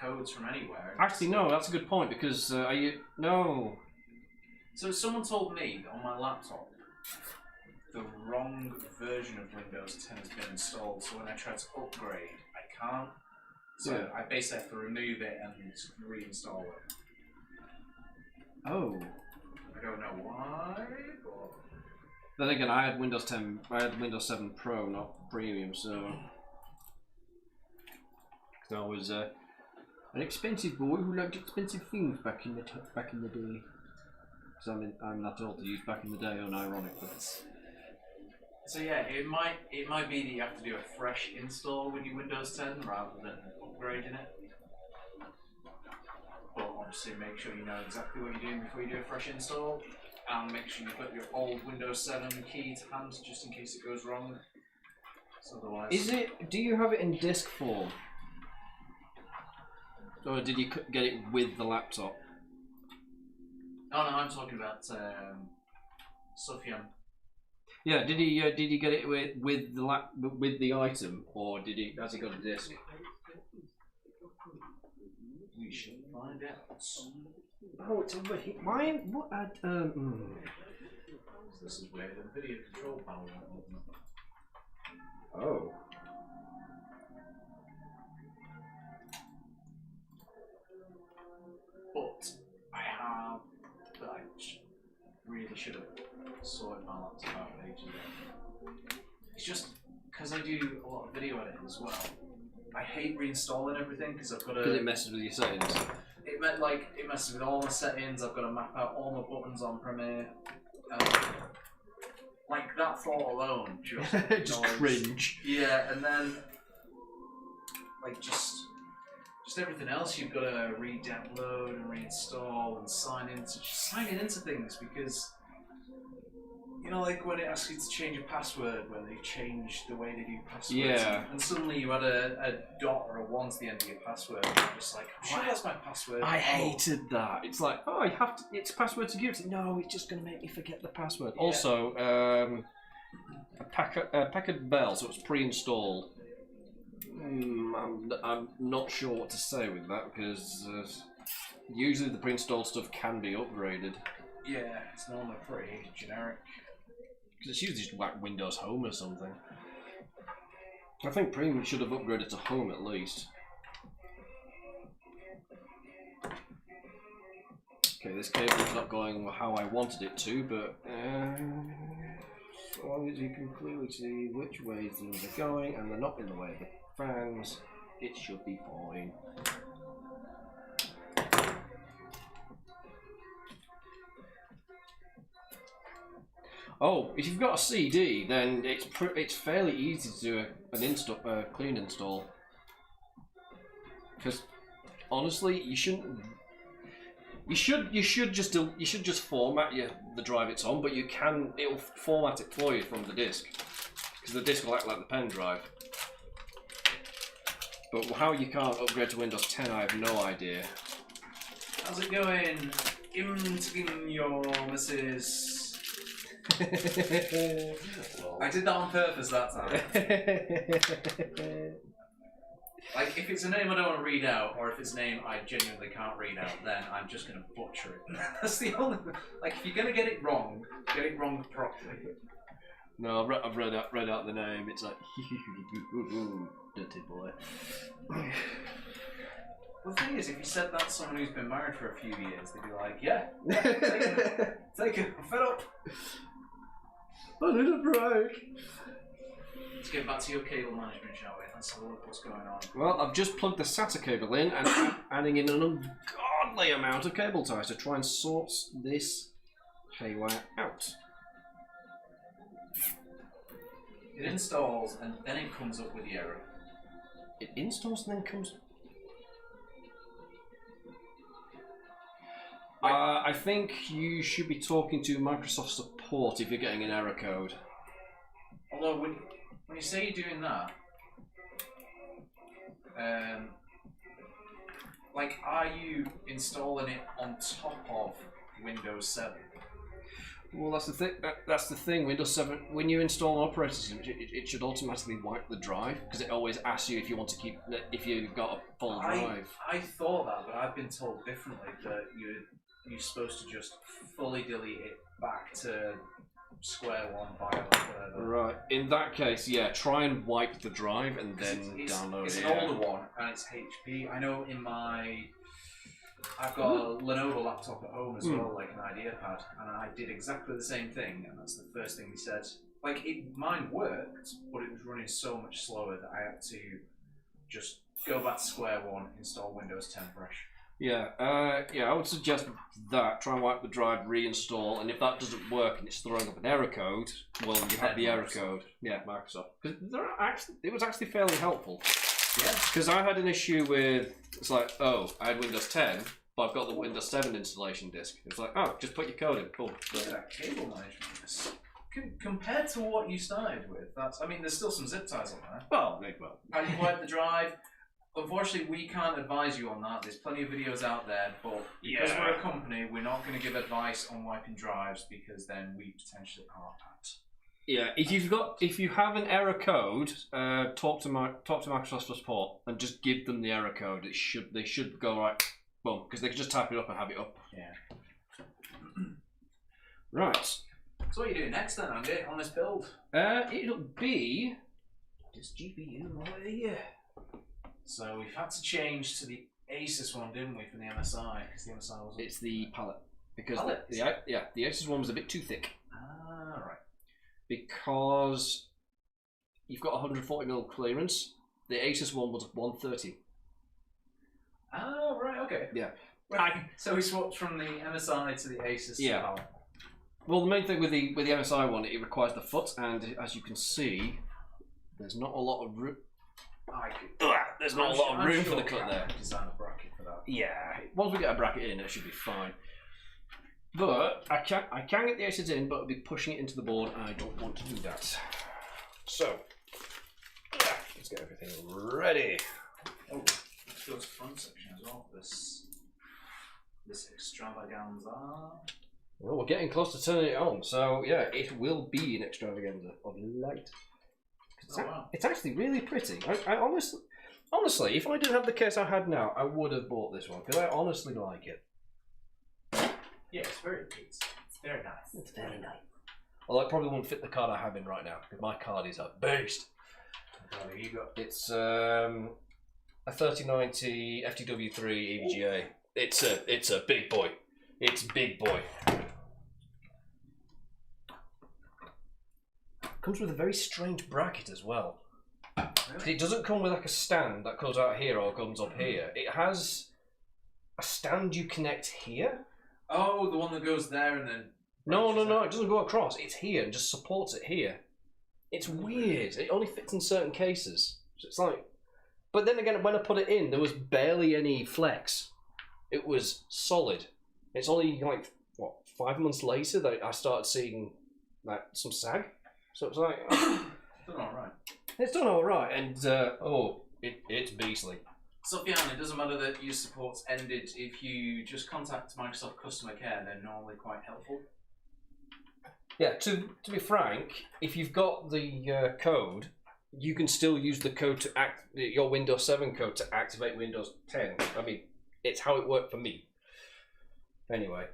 Speaker 1: codes from anywhere.
Speaker 4: Actually, no, that's a good point because are you. No.
Speaker 1: So someone told me that on my laptop, the wrong version of Windows 10 has been installed, so when I try to upgrade, I can't. So
Speaker 4: Yeah.
Speaker 1: I basically have to remove it and reinstall it.
Speaker 4: Oh.
Speaker 1: I don't know why, but...
Speaker 4: Then again, I had Windows 10. I had Windows 7 Pro, not Premium, so. I was an expensive boy who liked expensive things back in the day. Because I'm not old to use back in the day, unironically.
Speaker 1: So yeah, it might be that you have to do a fresh install with your Windows 10 rather than upgrading it. But obviously make sure you know exactly what you're doing before you do a fresh install, and make sure you've got your old Windows 7 key to hand just in case it goes wrong. So otherwise...
Speaker 4: Do you have it in disk form? Or did you get it with the laptop?
Speaker 1: Oh no, I'm talking about Sufyan.
Speaker 4: Yeah, did he get it with the item, or has he got a disc?
Speaker 1: We should find out.
Speaker 4: Oh, it's over here. Why? What?
Speaker 1: This is where the video control panel went.
Speaker 4: Oh.
Speaker 1: But I really should have sorted my laptop out ages ago. It's just because I do a lot of video editing as well. I hate reinstalling everything because I've got to.
Speaker 4: Because it messes with your settings.
Speaker 1: It messes with all my settings. I've got to map out all my buttons on Premiere. Like that thought alone, just
Speaker 4: Just cringe.
Speaker 1: Yeah, and then like just everything else you've got to re-download and reinstall and signing into things, because you know, like when it asks you to change a password, when they change the way they do passwords,
Speaker 4: Yeah.
Speaker 1: and suddenly you add a dot or a 1 to the end of your password, and you're just like, I'm sure that's my password.
Speaker 4: I hated that. It's like, oh, you have to. It's password security. No, it's just going to make me forget the password.
Speaker 1: Yeah.
Speaker 4: Also, a Packard Bell, so it's pre-installed. I'm not sure what to say with that because usually the pre-installed stuff can be upgraded.
Speaker 1: Yeah, it's normally pretty generic.
Speaker 4: Because it's usually just like Windows Home or something. I think Premium should have upgraded to Home at least. Okay, this cable's not going how I wanted it to, but as long as you can clearly see which way things are going and they're not in the way of the fans, it should be fine. Oh, if you've got a CD, then it's fairly easy to do an clean install. Because honestly, you shouldn't. You should just format the drive it's on, but it'll format it for you from the disk, because the disk will act like the pen drive. But how you can't upgrade to Windows 10, I have no idea.
Speaker 1: How's it going? In your missus. I did that on purpose that time. Like, if it's a name I don't want to read out, or if it's a name I genuinely can't read out, then I'm just going to butcher it. That's the only... Like, if you're going to get it wrong properly.
Speaker 4: No, I've read out the name. It's like, dirty boy.
Speaker 1: Well, the thing is, if you said that to someone who's been married for a few years, they'd be like, yeah, take it, I'm fed up.
Speaker 4: I need a break.
Speaker 1: Let's get back to your cable management, shall we? Let's have a look what's going on.
Speaker 4: Well, I've just plugged the SATA cable in and adding in an ungodly amount of cable ties to try and sort this haywire out.
Speaker 1: It installs and then it comes up with the error.
Speaker 4: It installs and then comes... I think you should be talking to Microsoft support if you're getting an error code.
Speaker 1: Although, when you say you're doing that, like, are you installing it on top of Windows 7?
Speaker 4: Well, that's the thing. That's the thing. Windows 7, when you install an operating system, it should automatically wipe the drive because it always asks you if you want to keep if you've got a full drive.
Speaker 1: I thought that, but I've been told differently that you're supposed to just fully delete it back to square one BIOS, whatever.
Speaker 4: Right. In that case, yeah, try and wipe the drive and then download it.
Speaker 1: It's an older one and it's HP. I know I've got a Lenovo laptop at home as well, like an IdeaPad, and I did exactly the same thing, and that's the first thing he said. Like, mine worked, but it was running so much slower that I had to just go back to square one, install Windows 10 fresh.
Speaker 4: Yeah, I would suggest that. Try and wipe the drive, reinstall, and if that doesn't work and it's throwing up an error code, well, you have the error code. Yeah, Microsoft. Because it was actually fairly helpful.
Speaker 1: Yeah.
Speaker 4: Because I had an issue with, it's like, oh, I had Windows 10, but I've got the Windows 7 installation disk. It's like, oh, just put your code in, cool.
Speaker 1: Look at that cable management. Compared to what you started with, I mean, there's still some zip ties on there.
Speaker 4: Well.
Speaker 1: And you wipe the drive. Unfortunately, we can't advise you on that. There's plenty of videos out there, but because we're a company, we're not going to give advice on wiping drives because then we potentially are at.
Speaker 4: Yeah, if you have an error code, talk to Microsoft support and just give them the error code. They should go right, boom, because they can just type it up and have it up.
Speaker 1: Yeah.
Speaker 4: Right.
Speaker 1: So what are you doing next then, Andy, on this build?
Speaker 4: It'll be this GPU right here.
Speaker 1: So we've had to change to the Asus one, didn't we, from the MSI? Because the MSI was.
Speaker 4: It's the palette because
Speaker 1: palette?
Speaker 4: the Asus one was a bit too thick.
Speaker 1: Ah, right.
Speaker 4: Because you've got 140mm clearance. The Asus one was 130.
Speaker 1: Ah, right. Okay.
Speaker 4: Yeah.
Speaker 1: Right. So we swapped from the MSI to the Asus.
Speaker 4: Yeah.
Speaker 1: Palette.
Speaker 4: Well, the main thing with the MSI one, it requires the foot, and as you can see, there's not a lot of room. There's not a lot of room for the cut there.
Speaker 1: Design a bracket for that.
Speaker 4: Yeah, once we get a bracket in, it should be fine. But I can get the Asus in, but I'll be pushing it into the board, and I don't want to do that. So, let's get everything ready.
Speaker 1: Oh, let's go to the front section as well. This extravaganza.
Speaker 4: Well, we're getting close to turning it on, so yeah, it will be an extravaganza of light. It's actually really pretty. I honestly, if I didn't have the case I had now, I would have bought this one because I honestly like it.
Speaker 1: Yeah, it's very nice.
Speaker 4: It's very nice. Although it probably won't fit the card I have in right now because my card is a beast.
Speaker 1: What have you got?
Speaker 4: It's a 3090 FTW3 EVGA. It's a big boy. It's big boy. Comes with a very strange bracket as well. Really? It doesn't come with like a stand that goes out here or comes up here. It has a stand you connect here.
Speaker 1: Oh, the one that goes there and then...
Speaker 4: No, it doesn't go across. It's here and just supports it here. It's weird. It only fits in certain cases. So it's like... But then again, when I put it in, there was barely any flex. It was solid. It's only like, what, 5 months later that I started seeing like some sag. So it's like,
Speaker 1: it's done alright.
Speaker 4: It's done alright, and it's beastly.
Speaker 1: Sufyan, it doesn't matter that your support's ended. If you just contact Microsoft customer care, they're normally quite helpful.
Speaker 4: Yeah, to be frank, if you've got the code,
Speaker 2: you can still use the code to your Windows 7 code to activate Windows 10. I mean, it's how it worked for me. Anyway.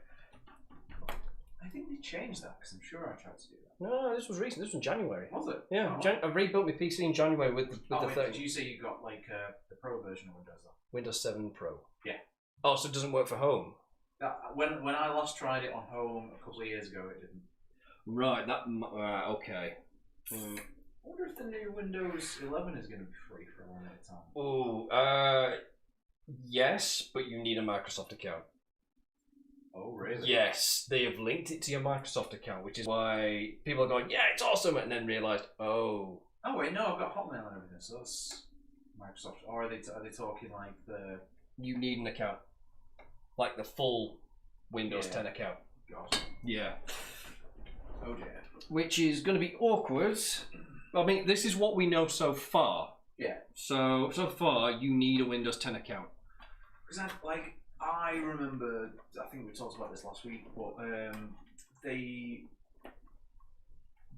Speaker 1: I think they changed that because I'm sure I tried to do that.
Speaker 2: No, this was recent. This was in January.
Speaker 1: Was it?
Speaker 2: Yeah,
Speaker 1: Oh,
Speaker 2: I rebuilt my PC in January with the
Speaker 1: wait,
Speaker 2: thing.
Speaker 1: did you say you got like the Pro version of Windows though?
Speaker 2: Windows 7 Pro.
Speaker 1: Yeah.
Speaker 2: Oh, so it doesn't work for home?
Speaker 1: When I last tried it on home a couple of years ago, it didn't.
Speaker 4: Right, okay.
Speaker 1: I wonder if the new Windows 11 is going to be free for a long time.
Speaker 2: Oh, yes, but you need a Microsoft account.
Speaker 1: Oh, really?
Speaker 2: Yes, they have linked it to your Microsoft account, which is why people are going, yeah, it's awesome, and then realised, oh.
Speaker 1: Oh wait, no, I've got Hotmail and everything, so that's Microsoft. Or are they talking like the?
Speaker 2: You need an account, like the full Windows 10 account.
Speaker 1: God.
Speaker 4: Yeah.
Speaker 1: Oh dear.
Speaker 4: Which is going to be awkward. I mean, this is what we know so far.
Speaker 1: Yeah.
Speaker 4: So far, you need a Windows 10 account.
Speaker 1: Because I remember, I think we talked about this last week, but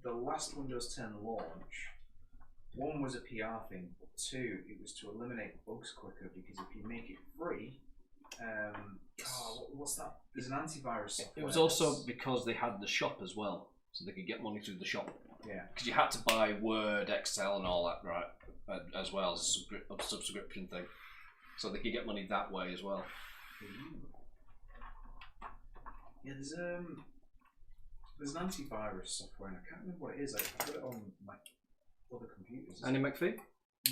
Speaker 1: the last Windows 10 launch, one was a PR thing, but two, it was to eliminate bugs quicker, because if you make it free, what's that? There's an antivirus software.
Speaker 4: It was also because they had the shop as well, so they could get money through the shop.
Speaker 1: Yeah.
Speaker 4: Because you had to buy Word, Excel, and all that, right, as well as a subscription thing, so they could get money that way as well.
Speaker 1: Yeah, there's an antivirus software, and I can't remember what it is. I've got it on my other computers.
Speaker 4: Any McPhee?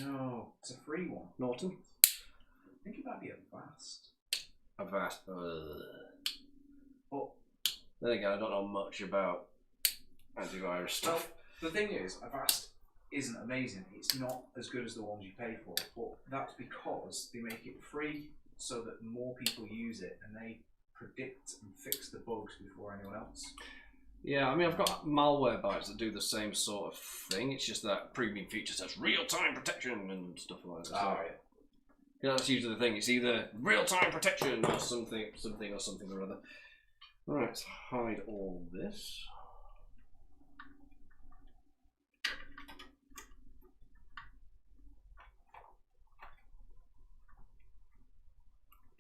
Speaker 1: No, it's a free one.
Speaker 4: Norton?
Speaker 1: I think it might be Avast.
Speaker 4: Avast.
Speaker 1: But
Speaker 4: then again, I don't know much about antivirus stuff.
Speaker 1: Well, the thing is, Avast isn't amazing. It's not as good as the ones you pay for, but that's because they make it free so that more people use it, and they predict and fix the bugs before anyone else.
Speaker 4: Yeah, I mean, I've got Malwarebytes that do the same sort of thing. It's just that premium feature says real-time protection and stuff like that.
Speaker 1: Oh, yeah.
Speaker 4: Yeah, that's usually the thing. It's either real-time protection or something or other. Right, let's hide all this.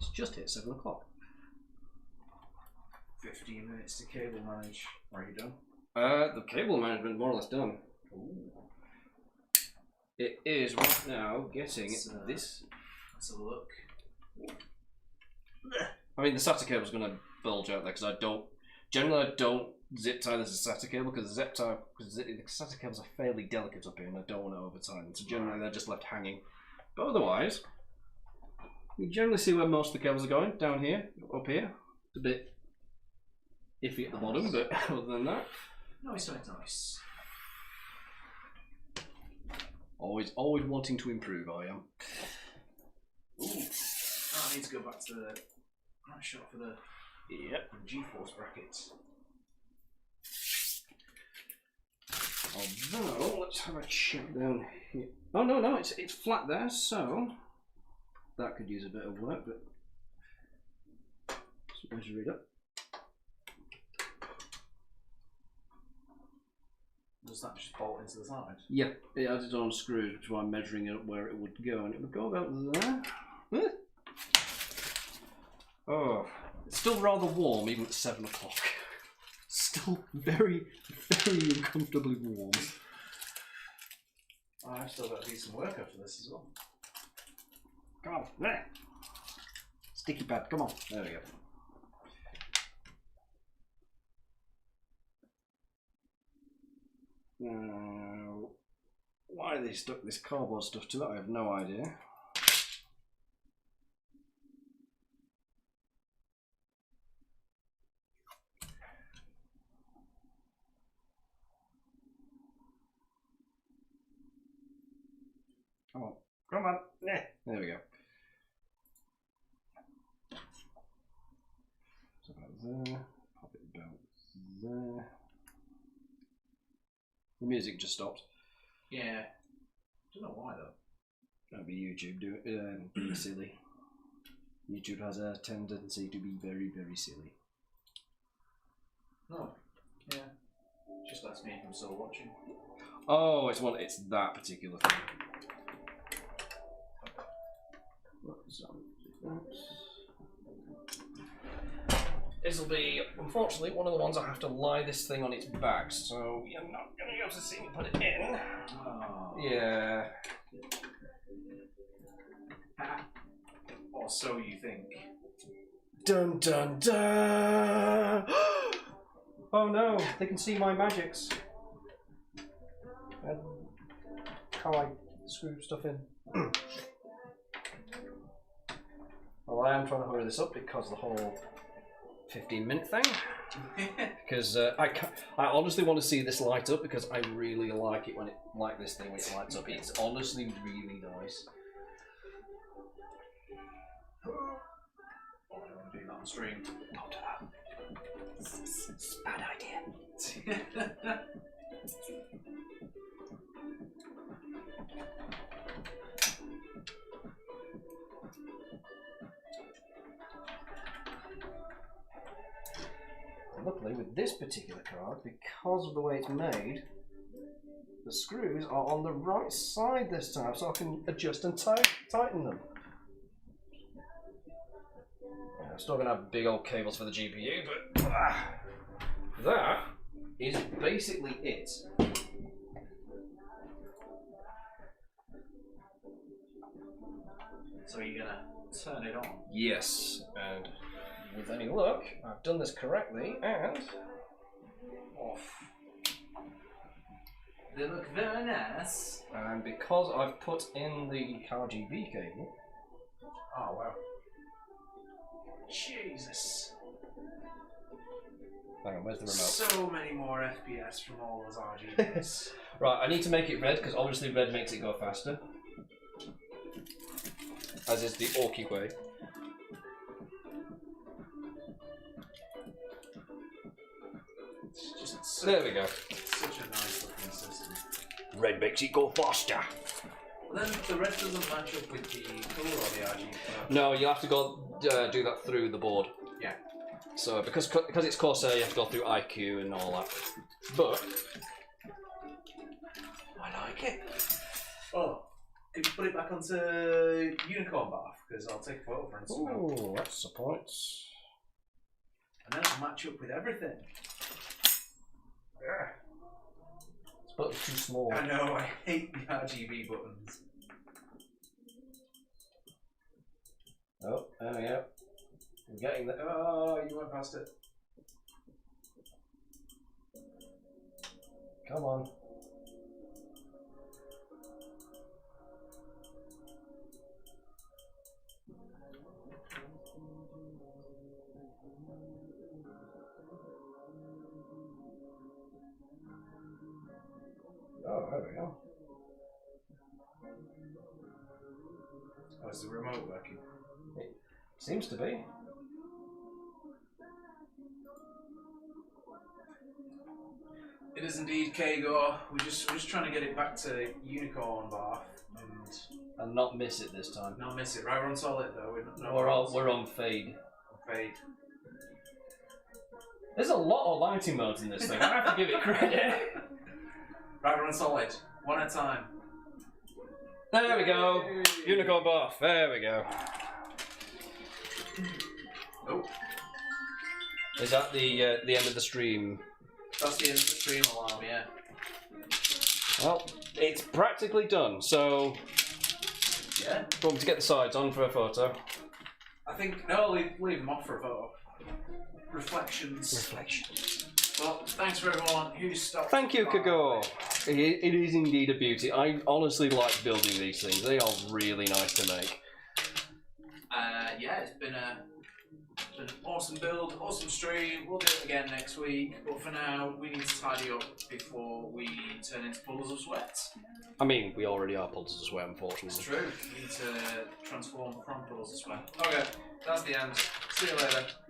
Speaker 4: It's just hit 7 o'clock.
Speaker 1: 15 minutes to cable manage. Are you done?
Speaker 4: The cable management more or less done.
Speaker 1: Ooh.
Speaker 4: It is right now getting this.
Speaker 1: Let's have a look.
Speaker 4: I mean, the SATA cable is going to bulge out there because I don't zip tie this as a SATA cable because the SATA cables are fairly delicate up here and I don't want to overtie them. So generally they're just left hanging. But otherwise, you generally see where most of the cables are going. Down here, up here. It's a bit iffy at the bottom, but other than that,
Speaker 1: Nice.
Speaker 4: always wanting to improve. I am.
Speaker 1: Ooh. I need to go back to the shop for the GeForce brackets.
Speaker 4: Although, let's have a check down here. Oh no, it's flat there, so that could use a bit of work, but let's measure it up.
Speaker 1: Does that just bolt into the side?
Speaker 4: Yeah, it has its own screws, which is why I'm measuring it up where it would go, and it would go about there. Oh, it's still rather warm, even at 7 o'clock. Still very, very uncomfortably warm.
Speaker 1: I've still got to do some work after this as well.
Speaker 4: Come on, there. Sticky pad, come on. There we go. Now, why they stuck this cardboard stuff to it, I have no idea. Come on. Yeah. There we go. So about there. Pop it about there. The music just stopped.
Speaker 1: Yeah. Don't know why though.
Speaker 4: That'd be YouTube being silly. YouTube has a tendency to be very, very silly.
Speaker 1: No. Yeah. Just lets me if I'm still watching.
Speaker 4: Oh, it's that particular thing. This will be, unfortunately, one of the ones I have to lie this thing on its back, so you're not going to be able to see me put it in.
Speaker 1: Oh.
Speaker 4: Yeah.
Speaker 1: Or so you think.
Speaker 4: Dun dun dun! Oh no, they can see my magics. And how I screw stuff in. Well, I am trying to hurry this up because the whole 15-minute thing. Because I honestly want to see this light up because I really like it when it this thing when it lights up. It's honestly really nice.
Speaker 1: I don't want to do that on stream.
Speaker 4: Don't do that. It's a bad idea. Luckily, with this particular card, because of the way it's made, the screws are on the right side this time, so I can adjust and tighten them. Yeah, I'm still going to have big old cables for the GPU, but that is basically it.
Speaker 1: So you're gonna turn it on?
Speaker 4: Yes, and with any luck, I've done this correctly, and
Speaker 1: Off. They look very nice.
Speaker 4: and because I've put in the RGB cable,
Speaker 1: Oh wow. Jesus.
Speaker 4: hang on, where's the remote?
Speaker 1: So many more FPS from all those RGBs.
Speaker 4: Right, I need to make it red because obviously red makes it go faster, as is the Orky way.
Speaker 1: It's just such,
Speaker 4: There we go.
Speaker 1: such a nice looking system.
Speaker 4: Red makes it go faster.
Speaker 1: Well, then the red doesn't match up with the colour of the RGB.
Speaker 4: No, you have to go do that through the board.
Speaker 1: Yeah.
Speaker 4: So because it's Corsair, you have to go through IQ and all that. But
Speaker 1: I like it. Oh, could you put it back onto Unicorn Bath? Because I'll take a photo for Instagram.
Speaker 4: ooh, that's the point.
Speaker 1: And then it'll match up with everything. Yeah.
Speaker 4: This button's too small.
Speaker 1: I know, I hate the RGB buttons.
Speaker 4: Oh, there we go. We're getting there.
Speaker 1: Oh, you went past it.
Speaker 4: Come on. Oh, there we go.
Speaker 1: Oh, is the remote working?
Speaker 4: Seems to be.
Speaker 1: It is indeed Kagor. We're just trying to get it back to Unicorn Bath
Speaker 4: And not miss it this time.
Speaker 1: not miss it. Right, we're on solid though.
Speaker 4: We're on fade.
Speaker 1: fade.
Speaker 4: There's a lot of lighting modes in this thing. I have to give it credit.
Speaker 1: Right, we're on solid. One at a time.
Speaker 4: There we go. Unicorn Bath. There we go.
Speaker 1: Oh,
Speaker 4: Is that the end of the stream?
Speaker 1: that's the end of the stream alarm, yeah.
Speaker 4: Well, it's practically done. So,
Speaker 1: Yeah?
Speaker 4: want me to get the sides on for a photo?
Speaker 1: I think, no, leave them off for a photo. Reflections.
Speaker 4: Reflections.
Speaker 1: Well, thanks for everyone who stopped.
Speaker 4: Thank you,
Speaker 1: by.
Speaker 4: Kagor. It is indeed a beauty. I honestly like building these things. They are really nice to make.
Speaker 1: Yeah, it's been an awesome build, awesome stream. We'll do it again next week, but for now, we need to tidy up before we turn into puddles of sweat.
Speaker 4: I mean, we already are puddles of sweat,
Speaker 1: It's
Speaker 4: unfortunately.
Speaker 1: true. We need to transform from puddles of sweat. Okay, that's the end. See you later.